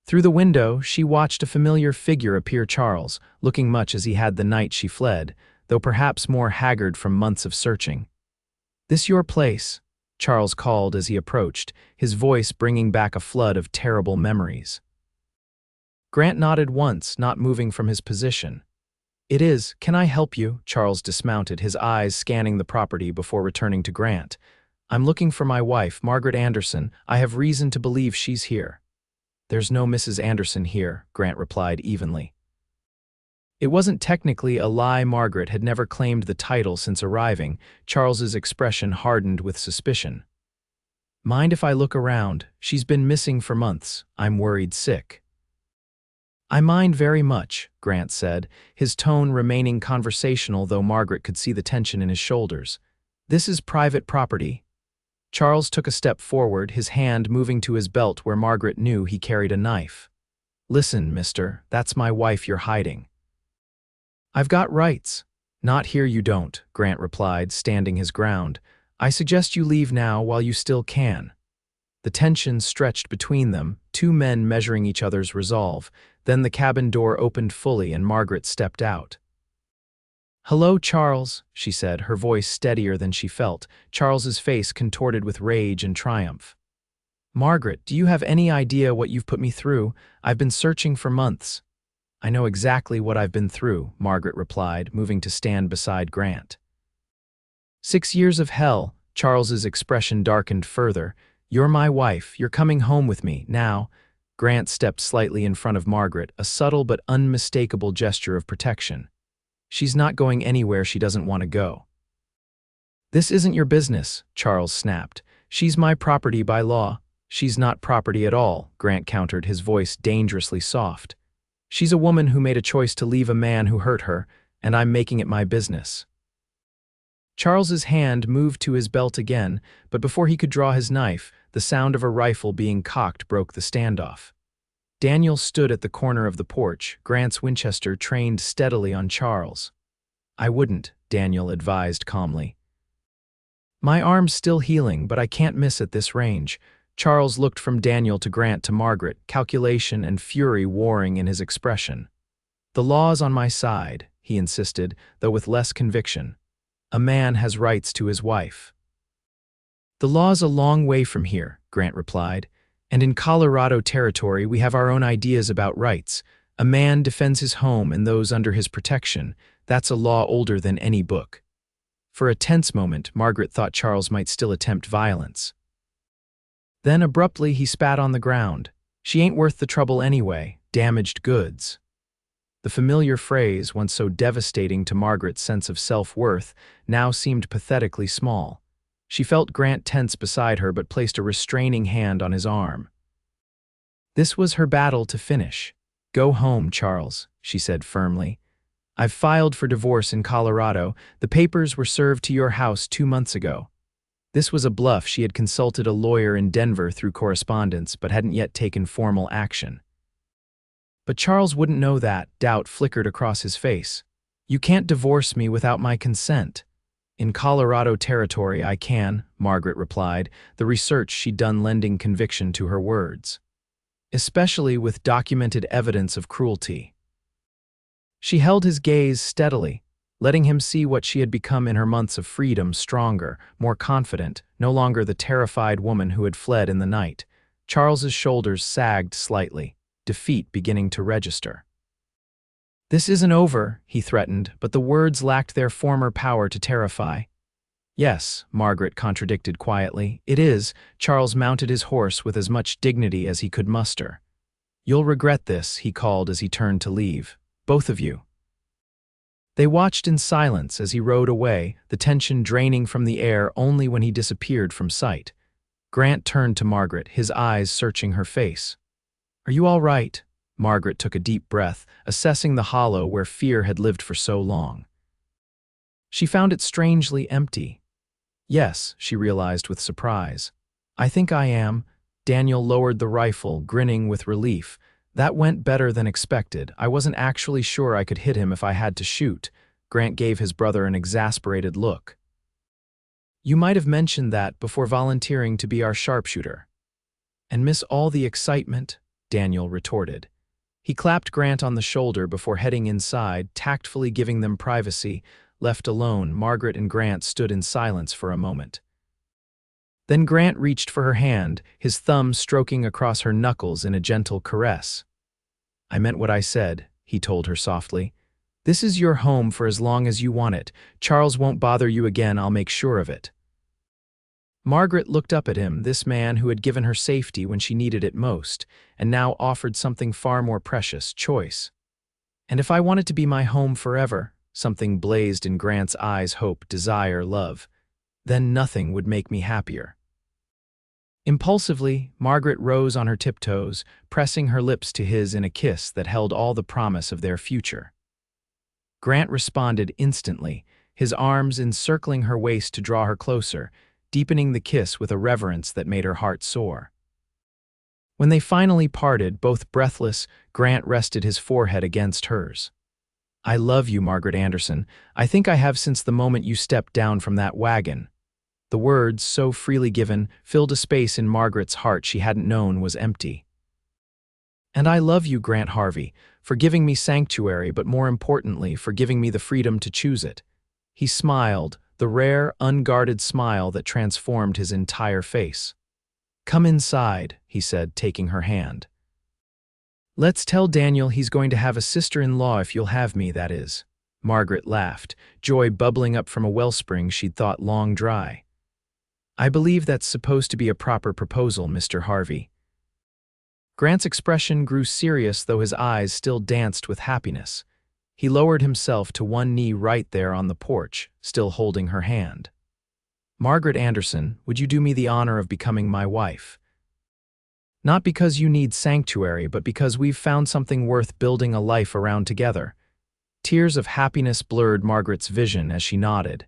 Through the window, she watched a familiar figure appear, Charles, looking much as he had the night she fled, though perhaps more haggard from months of searching. "This your place?" Charles called as he approached, his voice bringing back a flood of terrible memories. Grant nodded once, not moving from his position. "It is. Can I help you?" Charles dismounted, his eyes scanning the property before returning to Grant. "I'm looking for my wife, Margaret Anderson. I have reason to believe she's here." "There's no Mrs. Anderson here," Grant replied evenly. It wasn't technically a lie. Margaret had never claimed the title since arriving. Charles's expression hardened with suspicion. "Mind if I look around? She's been missing for months. I'm worried sick." "I mind very much," Grant said, his tone remaining conversational though Margaret could see the tension in his shoulders. "This is private property." Charles took a step forward, his hand moving to his belt where Margaret knew he carried a knife. "Listen, mister, that's my wife you're hiding." "I've got rights." "Not here you don't," Grant replied, standing his ground. "I suggest you leave now while you still can." The tension stretched between them, two men measuring each other's resolve. Then the cabin door opened fully and Margaret stepped out. "Hello, Charles," she said, her voice steadier than she felt, Charles's face contorted with rage and triumph. "Margaret, do you have any idea what you've put me through? I've been searching for months." "I know exactly what I've been through," Margaret replied, moving to stand beside Grant. 6 years of hell." Charles's expression darkened further. "You're my wife. You're coming home with me, now." Grant stepped slightly in front of Margaret, a subtle but unmistakable gesture of protection. "She's not going anywhere she doesn't want to go." "This isn't your business," Charles snapped. "She's my property by law." "She's not property at all," Grant countered, his voice dangerously soft. "She's a woman who made a choice to leave a man who hurt her, and I'm making it my business." Charles's hand moved to his belt again, but before he could draw his knife, the sound of a rifle being cocked broke the standoff. Daniel stood at the corner of the porch, Grant's Winchester trained steadily on Charles. "I wouldn't," Daniel advised calmly. "My arm's still healing, but I can't miss at this range." Charles looked from Daniel to Grant to Margaret, calculation and fury warring in his expression. "The law's on my side," he insisted, though with less conviction. "A man has rights to his wife." "The law's a long way from here," Grant replied. "And in Colorado territory we have our own ideas about rights. A man defends his home and those under his protection. That's a law older than any book." For a tense moment, Margaret thought Charles might still attempt violence. Then abruptly he spat on the ground. "She ain't worth the trouble anyway. Damaged goods." The familiar phrase, once so devastating to Margaret's sense of self-worth, now seemed pathetically small. She felt Grant tense beside her but placed a restraining hand on his arm. This was her battle to finish. "Go home, Charles," she said firmly. "I've filed for divorce in Colorado. The papers were served to your house 2 months ago." This was a bluff. She had consulted a lawyer in Denver through correspondence but hadn't yet taken formal action. But Charles wouldn't know that. Doubt flickered across his face. "You can't divorce me without my consent." "In Colorado territory, I can," Margaret replied, the research she'd done lending conviction to her words. "Especially with documented evidence of cruelty." She held his gaze steadily, letting him see what she had become in her months of freedom, stronger, more confident, no longer the terrified woman who had fled in the night. Charles's shoulders sagged slightly, defeat beginning to register. "This isn't over," he threatened, but the words lacked their former power to terrify. "Yes," Margaret contradicted quietly. "It is." Charles mounted his horse with as much dignity as he could muster. "You'll regret this," he called as he turned to leave. "Both of you." They watched in silence as he rode away, the tension draining from the air only when he disappeared from sight. Grant turned to Margaret, his eyes searching her face. "Are you all right?" Margaret took a deep breath, assessing the hollow where fear had lived for so long. She found it strangely empty. "Yes," she realized with surprise. "I think I am." Daniel lowered the rifle, grinning with relief. "That went better than expected. I wasn't actually sure I could hit him if I had to shoot." Grant gave his brother an exasperated look. "You might have mentioned that before volunteering to be our sharpshooter." "And miss all the excitement," Daniel retorted. He clapped Grant on the shoulder before heading inside, tactfully giving them privacy. Left alone, Margaret and Grant stood in silence for a moment. Then Grant reached for her hand, his thumb stroking across her knuckles in a gentle caress. "I meant what I said," he told her softly. "This is your home for as long as you want it. Charles won't bother you again, I'll make sure of it." Margaret looked up at him, this man who had given her safety when she needed it most, and now offered something far more precious, choice. "And if I want it to be my home forever," something blazed in Grant's eyes, hope, desire, love, "then nothing would make me happier." Impulsively, Margaret rose on her tiptoes, pressing her lips to his in a kiss that held all the promise of their future. Grant responded instantly, his arms encircling her waist to draw her closer, deepening the kiss with a reverence that made her heart soar. When they finally parted, both breathless, Grant rested his forehead against hers. "I love you, Margaret Anderson. I think I have since the moment you stepped down from that wagon." The words, so freely given, filled a space in Margaret's heart she hadn't known was empty. "And I love you, Grant Harvey, for giving me sanctuary, but more importantly, for giving me the freedom to choose it." He smiled, the rare, unguarded smile that transformed his entire face. "Come inside," he said, taking her hand. "Let's tell Daniel he's going to have a sister-in-law if you'll have me, that is." Margaret laughed, joy bubbling up from a wellspring she'd thought long dry. "I believe that's supposed to be a proper proposal, Mr. Harvey." Grant's expression grew serious, though his eyes still danced with happiness. He lowered himself to one knee right there on the porch, still holding her hand. "Margaret Anderson, would you do me the honor of becoming my wife? Not because you need sanctuary, but because we've found something worth building a life around together." Tears of happiness blurred Margaret's vision as she nodded.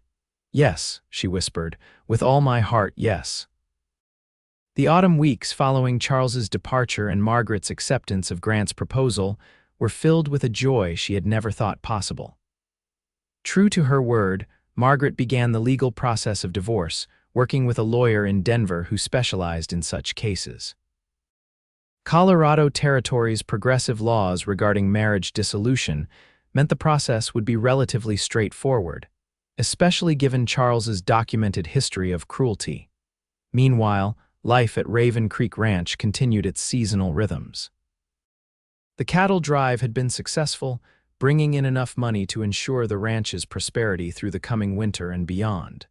"Yes," she whispered, "with all my heart, yes." The autumn weeks following Charles's departure and Margaret's acceptance of Grant's proposal were filled with a joy she had never thought possible. True to her word, Margaret began the legal process of divorce, working with a lawyer in Denver who specialized in such cases. Colorado Territory's progressive laws regarding marriage dissolution meant the process would be relatively straightforward, especially given Charles's documented history of cruelty. Meanwhile, life at Raven Creek Ranch continued its seasonal rhythms. The cattle drive had been successful, bringing in enough money to ensure the ranch's prosperity through the coming winter and beyond.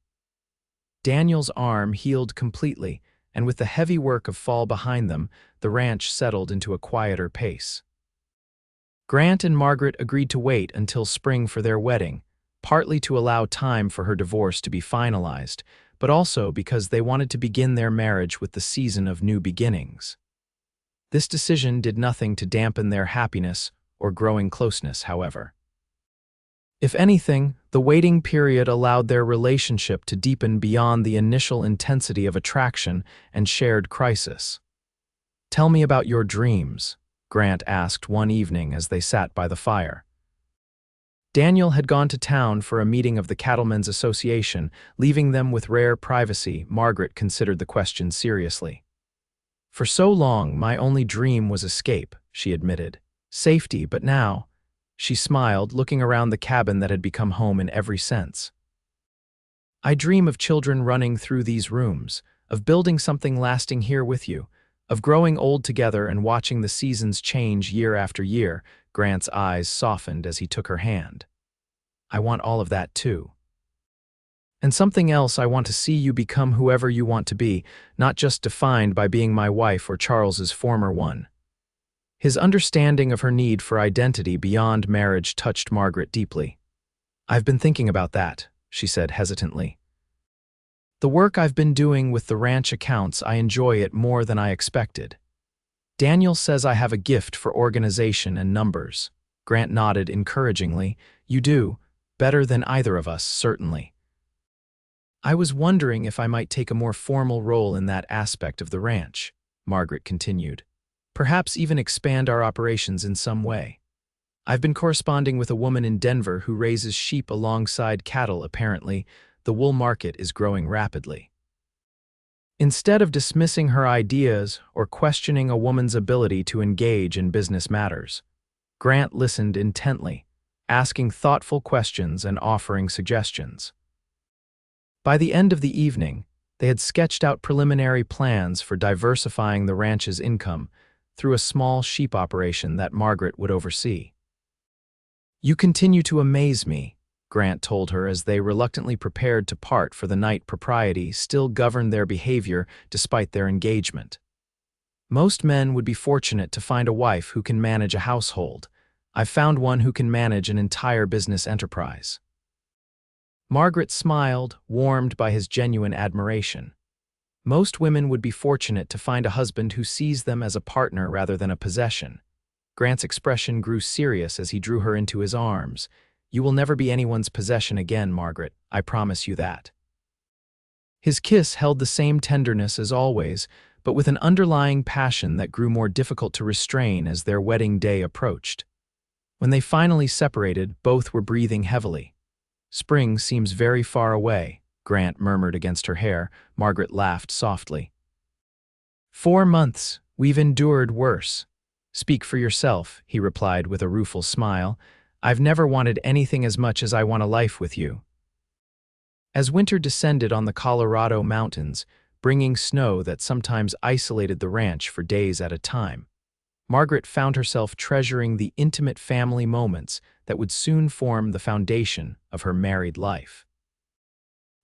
Daniel's arm healed completely, and with the heavy work of fall behind them, the ranch settled into a quieter pace. Grant and Margaret agreed to wait until spring for their wedding, partly to allow time for her divorce to be finalized, but also because they wanted to begin their marriage with the season of new beginnings. This decision did nothing to dampen their happiness or growing closeness, however. If anything, the waiting period allowed their relationship to deepen beyond the initial intensity of attraction and shared crisis. "Tell me about your dreams," Grant asked one evening as they sat by the fire. Daniel had gone to town for a meeting of the Cattlemen's Association, leaving them with rare privacy. Margaret considered the question seriously. "For so long, my only dream was escape," she admitted. "Safety, but now—" She smiled, looking around the cabin that had become home in every sense. "I dream of children running through these rooms, of building something lasting here with you, of growing old together and watching the seasons change year after year." Grant's eyes softened as he took her hand. "I want all of that too. And something else, I want to see you become whoever you want to be, not just defined by being my wife or Charles's former one." His understanding of her need for identity beyond marriage touched Margaret deeply. "I've been thinking about that," she said hesitantly. "The work I've been doing with the ranch accounts, I enjoy it more than I expected. Daniel says I have a gift for organization and numbers." Grant nodded encouragingly. "You do. Better than either of us, certainly. I was wondering if I might take a more formal role in that aspect of the ranch," Margaret continued. "Perhaps even expand our operations in some way. I've been corresponding with a woman in Denver who raises sheep alongside cattle. Apparently, the wool market is growing rapidly." Instead of dismissing her ideas or questioning a woman's ability to engage in business matters, Grant listened intently, asking thoughtful questions and offering suggestions. By the end of the evening, they had sketched out preliminary plans for diversifying the ranch's income through a small sheep operation that Margaret would oversee. "You continue to amaze me," Grant told her as they reluctantly prepared to part for the night. Propriety still governed their behavior despite their engagement. "Most men would be fortunate to find a wife who can manage a household. I've found one who can manage an entire business enterprise." Margaret smiled, warmed by his genuine admiration. "Most women would be fortunate to find a husband who sees them as a partner rather than a possession." Grant's expression grew serious as he drew her into his arms. "You will never be anyone's possession again, Margaret. I promise you that." His kiss held the same tenderness as always, but with an underlying passion that grew more difficult to restrain as their wedding day approached. When they finally separated, both were breathing heavily. "Spring seems very far away," Grant murmured against her hair. Margaret laughed softly. 4 months. We've endured worse." "Speak for yourself," he replied with a rueful smile. "I've never wanted anything as much as I want a life with you." As winter descended on the Colorado mountains, bringing snow that sometimes isolated the ranch for days at a time, Margaret found herself treasuring the intimate family moments that would soon form the foundation of her married life.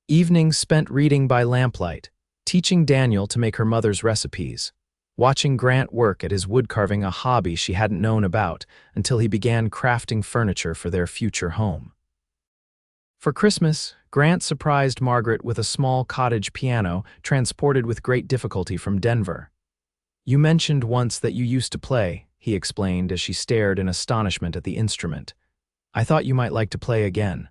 Evenings spent reading by lamplight, teaching Daniel to make her mother's recipes, watching Grant work at his woodcarving, a hobby she hadn't known about until he began crafting furniture for their future home. For Christmas, Grant surprised Margaret with a small cottage piano transported with great difficulty from Denver. "You mentioned once that you used to play," he explained as she stared in astonishment at the instrument. "I thought you might like to play again."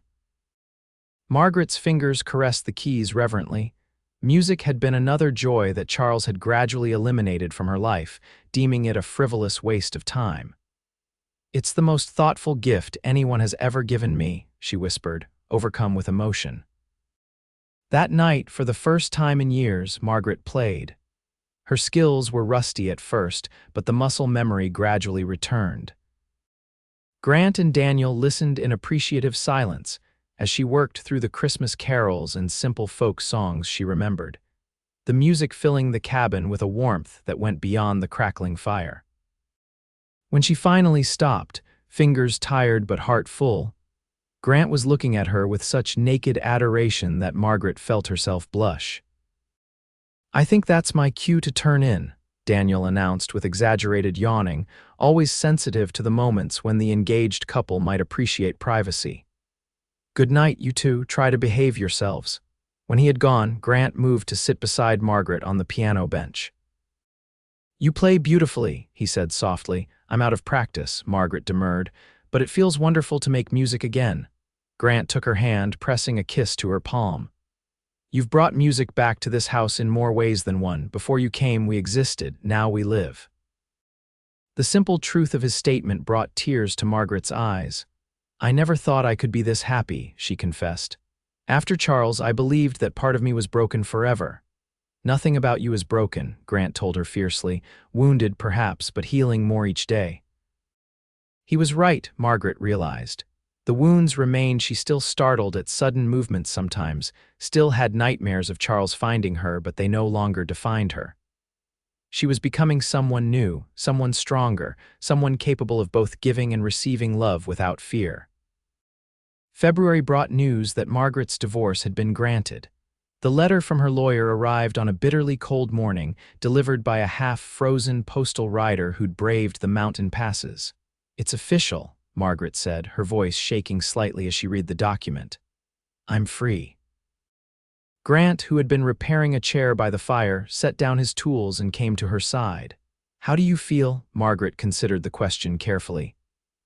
Margaret's fingers caressed the keys reverently. Music had been another joy that Charles had gradually eliminated from her life, deeming it a frivolous waste of time. "It's the most thoughtful gift anyone has ever given me," she whispered, overcome with emotion. That night, for the first time in years, Margaret played. Her skills were rusty at first, but the muscle memory gradually returned. Grant and Daniel listened in appreciative silence as she worked through the Christmas carols and simple folk songs she remembered, the music filling the cabin with a warmth that went beyond the crackling fire. When she finally stopped, fingers tired but heart full, Grant was looking at her with such naked adoration that Margaret felt herself blush. "I think that's my cue to turn in," Daniel announced with exaggerated yawning, always sensitive to the moments when the engaged couple might appreciate privacy. "Good night, you two. Try to behave yourselves." When he had gone, Grant moved to sit beside Margaret on the piano bench. "You play beautifully," he said softly. "I'm out of practice," Margaret demurred, "but it feels wonderful to make music again." Grant took her hand, pressing a kiss to her palm. "You've brought music back to this house in more ways than one. Before you came, we existed. Now we live." The simple truth of his statement brought tears to Margaret's eyes. "I never thought I could be this happy," she confessed. "After Charles, I believed that part of me was broken forever." "Nothing about you is broken," Grant told her fiercely, wounded perhaps, but healing more each day. He was right, Margaret realized. The wounds remained. She still startled at sudden movements sometimes, still had nightmares of Charles finding her, but they no longer defined her. She was becoming someone new, someone stronger, someone capable of both giving and receiving love without fear. February brought news that Margaret's divorce had been granted. The letter from her lawyer arrived on a bitterly cold morning, delivered by a half-frozen postal rider who'd braved the mountain passes. "It's official," Margaret said, her voice shaking slightly as she read the document. "I'm free." Grant, who had been repairing a chair by the fire, set down his tools and came to her side. "How do you feel?" Margaret considered the question carefully.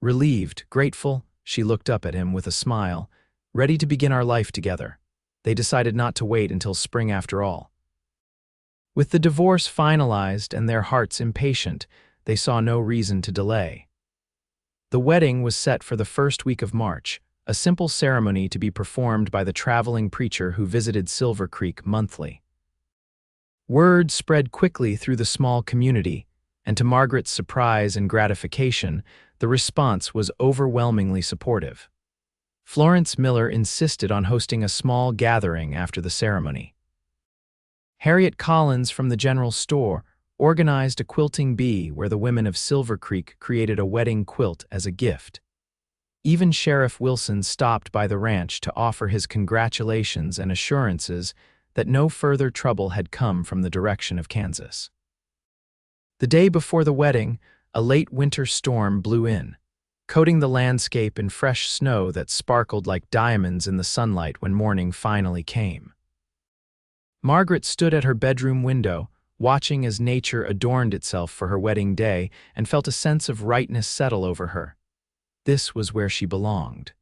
"Relieved, grateful." She looked up at him with a smile. "Ready to begin our life together." They decided not to wait until spring after all. With the divorce finalized and their hearts impatient, they saw no reason to delay. The wedding was set for the first week of March, a simple ceremony to be performed by the traveling preacher who visited Silver Creek monthly. Word spread quickly through the small community, and to Margaret's surprise and gratification, the response was overwhelmingly supportive. Florence Miller insisted on hosting a small gathering after the ceremony. Harriet Collins from the general store organized a quilting bee where the women of Silver Creek created a wedding quilt as a gift. Even Sheriff Wilson stopped by the ranch to offer his congratulations and assurances that no further trouble had come from the direction of Kansas. The day before the wedding, a late winter storm blew in, coating the landscape in fresh snow that sparkled like diamonds in the sunlight when morning finally came. Margaret stood at her bedroom window, watching as nature adorned itself for her wedding day, and felt a sense of rightness settle over her. This was where she belonged.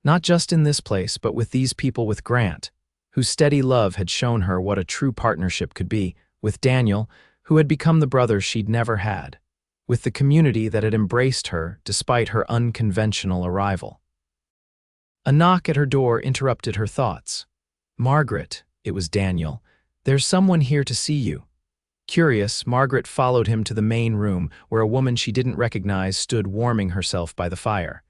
Not just in this place, but with these people, with Grant, whose steady love had shown her what a true partnership could be, with Daniel, who had become the brother she'd never had, with the community that had embraced her despite her unconventional arrival. A knock at her door interrupted her thoughts. "Margaret," it was Daniel, "there's someone here to see you." Curious, Margaret followed him to the main room, where a woman she didn't recognize stood warming herself by the fire.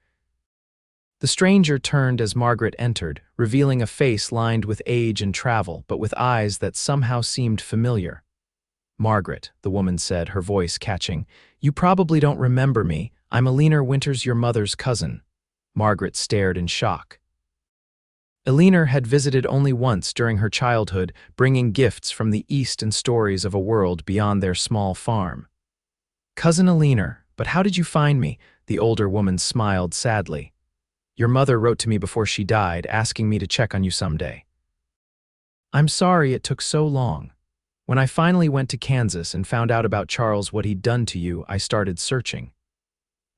The stranger turned as Margaret entered, revealing a face lined with age and travel, but with eyes that somehow seemed familiar. "Margaret," the woman said, her voice catching, "you probably don't remember me. I'm Eleanor Winters, your mother's cousin." Margaret stared in shock. Eleanor had visited only once during her childhood, bringing gifts from the East and stories of a world beyond their small farm. "Cousin Eleanor, but how did you find me?" The older woman smiled sadly. "Your mother wrote to me before she died, asking me to check on you someday." "I'm sorry it took so long. When I finally went to Kansas and found out about Charles, what he'd done to you, I started searching."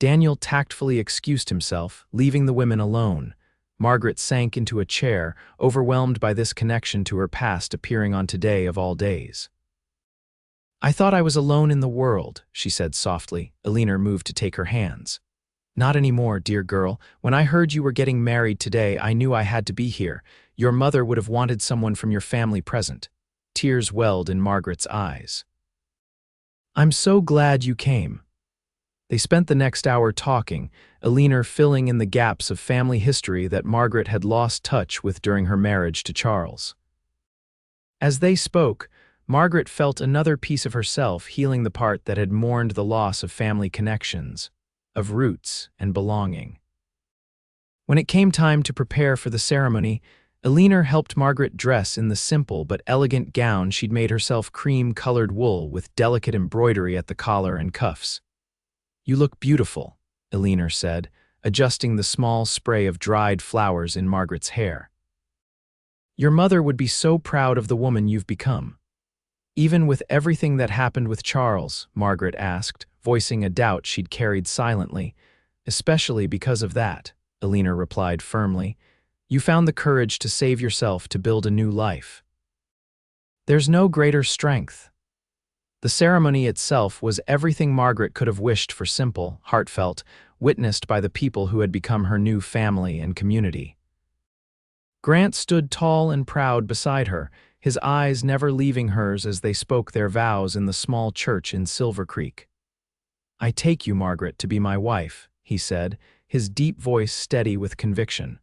Daniel tactfully excused himself, leaving the women alone. Margaret sank into a chair, overwhelmed by this connection to her past appearing on today of all days. "I thought I was alone in the world," she said softly. Eleanor moved to take her hands. "Not anymore, dear girl. When I heard you were getting married today, I knew I had to be here. Your mother would have wanted someone from your family present." Tears welled in Margaret's eyes. "I'm so glad you came." They spent the next hour talking, Eleanor filling in the gaps of family history that Margaret had lost touch with during her marriage to Charles. As they spoke, Margaret felt another piece of herself healing the part that had mourned the loss of family connections, of roots and belonging. When it came time to prepare for the ceremony, Eleanor helped Margaret dress in the simple but elegant gown she'd made herself, cream-colored wool with delicate embroidery at the collar and cuffs. "You look beautiful," Eleanor said, adjusting the small spray of dried flowers in Margaret's hair. "Your mother would be so proud of the woman you've become." "Even with everything that happened with Charles?" Margaret asked, voicing a doubt she'd carried silently. "Especially because of that," Eleanor replied firmly. "You found the courage to save yourself to build a new life. There's no greater strength." The ceremony itself was everything Margaret could have wished for, simple, heartfelt, witnessed by the people who had become her new family and community. Grant stood tall and proud beside her, his eyes never leaving hers as they spoke their vows in the small church in Silver Creek. "I take you, Margaret, to be my wife," he said, his deep voice steady with conviction.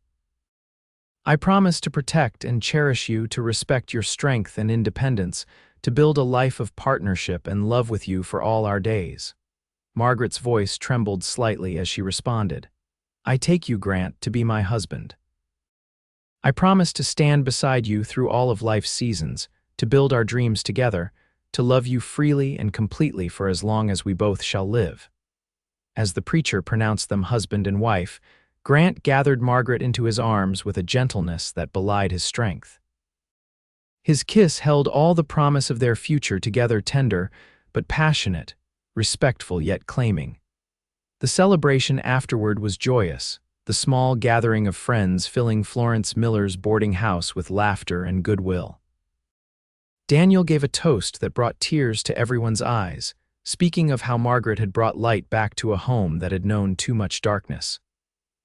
"I promise to protect and cherish you, to respect your strength and independence, to build a life of partnership and love with you for all our days." Margaret's voice trembled slightly as she responded, "I take you, Grant, to be my husband. I promise to stand beside you through all of life's seasons, to build our dreams together, to love you freely and completely for as long as we both shall live." As the preacher pronounced them husband and wife, Grant gathered Margaret into his arms with a gentleness that belied his strength. His kiss held all the promise of their future together, tender but passionate, respectful yet claiming. The celebration afterward was joyous, the small gathering of friends filling Florence Miller's boarding house with laughter and goodwill. Daniel gave a toast that brought tears to everyone's eyes, speaking of how Margaret had brought light back to a home that had known too much darkness.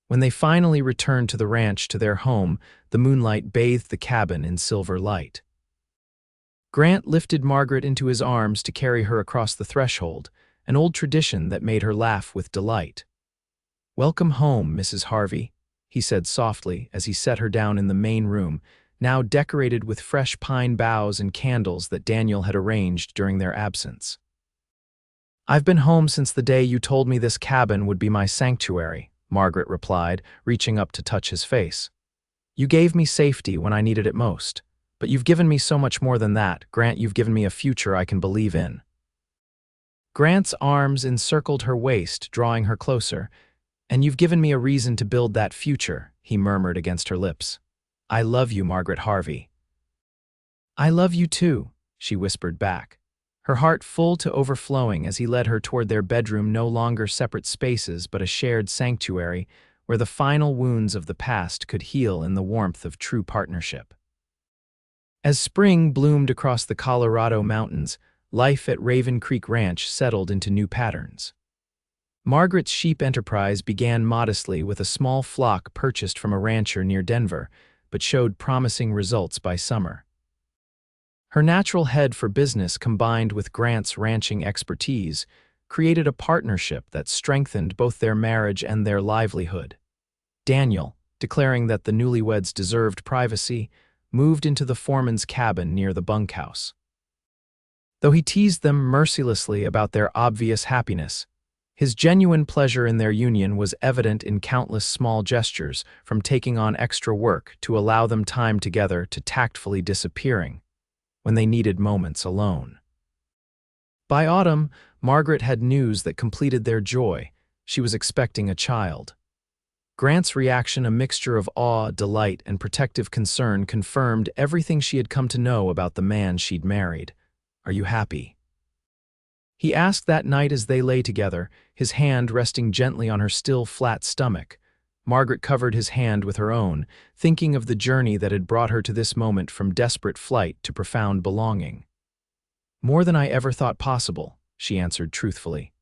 When they finally returned to the ranch, to their home, the moonlight bathed the cabin in silver light. Grant lifted Margaret into his arms to carry her across the threshold, an old tradition that made her laugh with delight. "Welcome home, Mrs. Harvey," he said softly as he set her down in the main room, now decorated with fresh pine boughs and candles that Daniel had arranged during their absence. "I've been home since the day you told me this cabin would be my sanctuary," Margaret replied, reaching up to touch his face. "You gave me safety when I needed it most. But you've given me so much more than that, Grant. You've given me a future I can believe in." Grant's arms encircled her waist, drawing her closer. "And you've given me a reason to build that future," he murmured against her lips. "I love you, Margaret Harvey." "I love you too," she whispered back, her heart full to overflowing as he led her toward their bedroom, no longer separate spaces but a shared sanctuary where the final wounds of the past could heal in the warmth of true partnership. As spring bloomed across the Colorado mountains, life at Raven Creek Ranch settled into new patterns. Margaret's sheep enterprise began modestly with a small flock purchased from a rancher near Denver, but showed promising results by summer. Her natural head for business, combined with Grant's ranching expertise, created a partnership that strengthened both their marriage and their livelihood. Daniel, declaring that the newlyweds deserved privacy, moved into the foreman's cabin near the bunkhouse. Though he teased them mercilessly about their obvious happiness, his genuine pleasure in their union was evident in countless small gestures, from taking on extra work to allow them time together to tactfully disappearing when they needed moments alone. By autumn, Margaret had news that completed their joy. She was expecting a child. Grant's reaction, a mixture of awe, delight, and protective concern, confirmed everything she had come to know about the man she'd married. "Are you happy?" he asked that night as they lay together, his hand resting gently on her still flat stomach. Margaret covered his hand with her own, thinking of the journey that had brought her to this moment, from desperate flight to profound belonging. "More than I ever thought possible," she answered truthfully.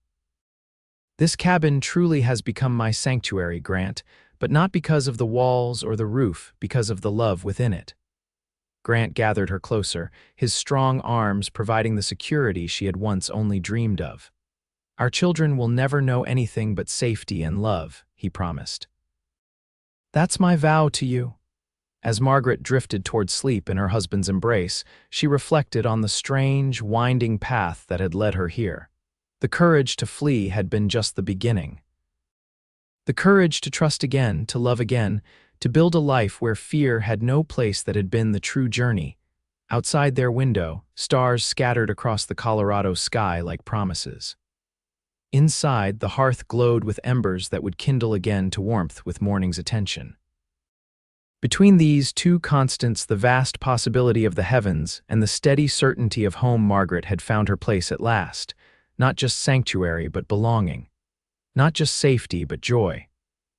"This cabin truly has become my sanctuary, Grant, but not because of the walls or the roof, because of the love within it." Grant gathered her closer, his strong arms providing the security she had once only dreamed of. "Our children will never know anything but safety and love," he promised. "That's my vow to you." As Margaret drifted toward sleep in her husband's embrace, she reflected on the strange, winding path that had led her here. The courage to flee had been just the beginning. The courage to trust again, to love again, to build a life where fear had no place, that had been the true journey. Outside their window, stars scattered across the Colorado sky like promises. Inside, the hearth glowed with embers that would kindle again to warmth with morning's attention. Between these two constants, the vast possibility of the heavens and the steady certainty of home, Margaret had found her place at last. Not just sanctuary, but belonging. Not just safety, but joy.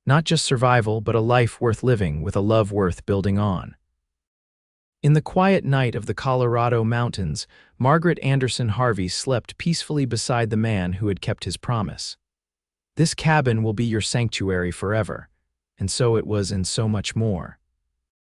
Not just survival, but a life worth living with a love worth building on. In the quiet night of the Colorado mountains, Margaret Anderson Harvey slept peacefully beside the man who had kept his promise. "This cabin will be your sanctuary forever," and so it was and so much more.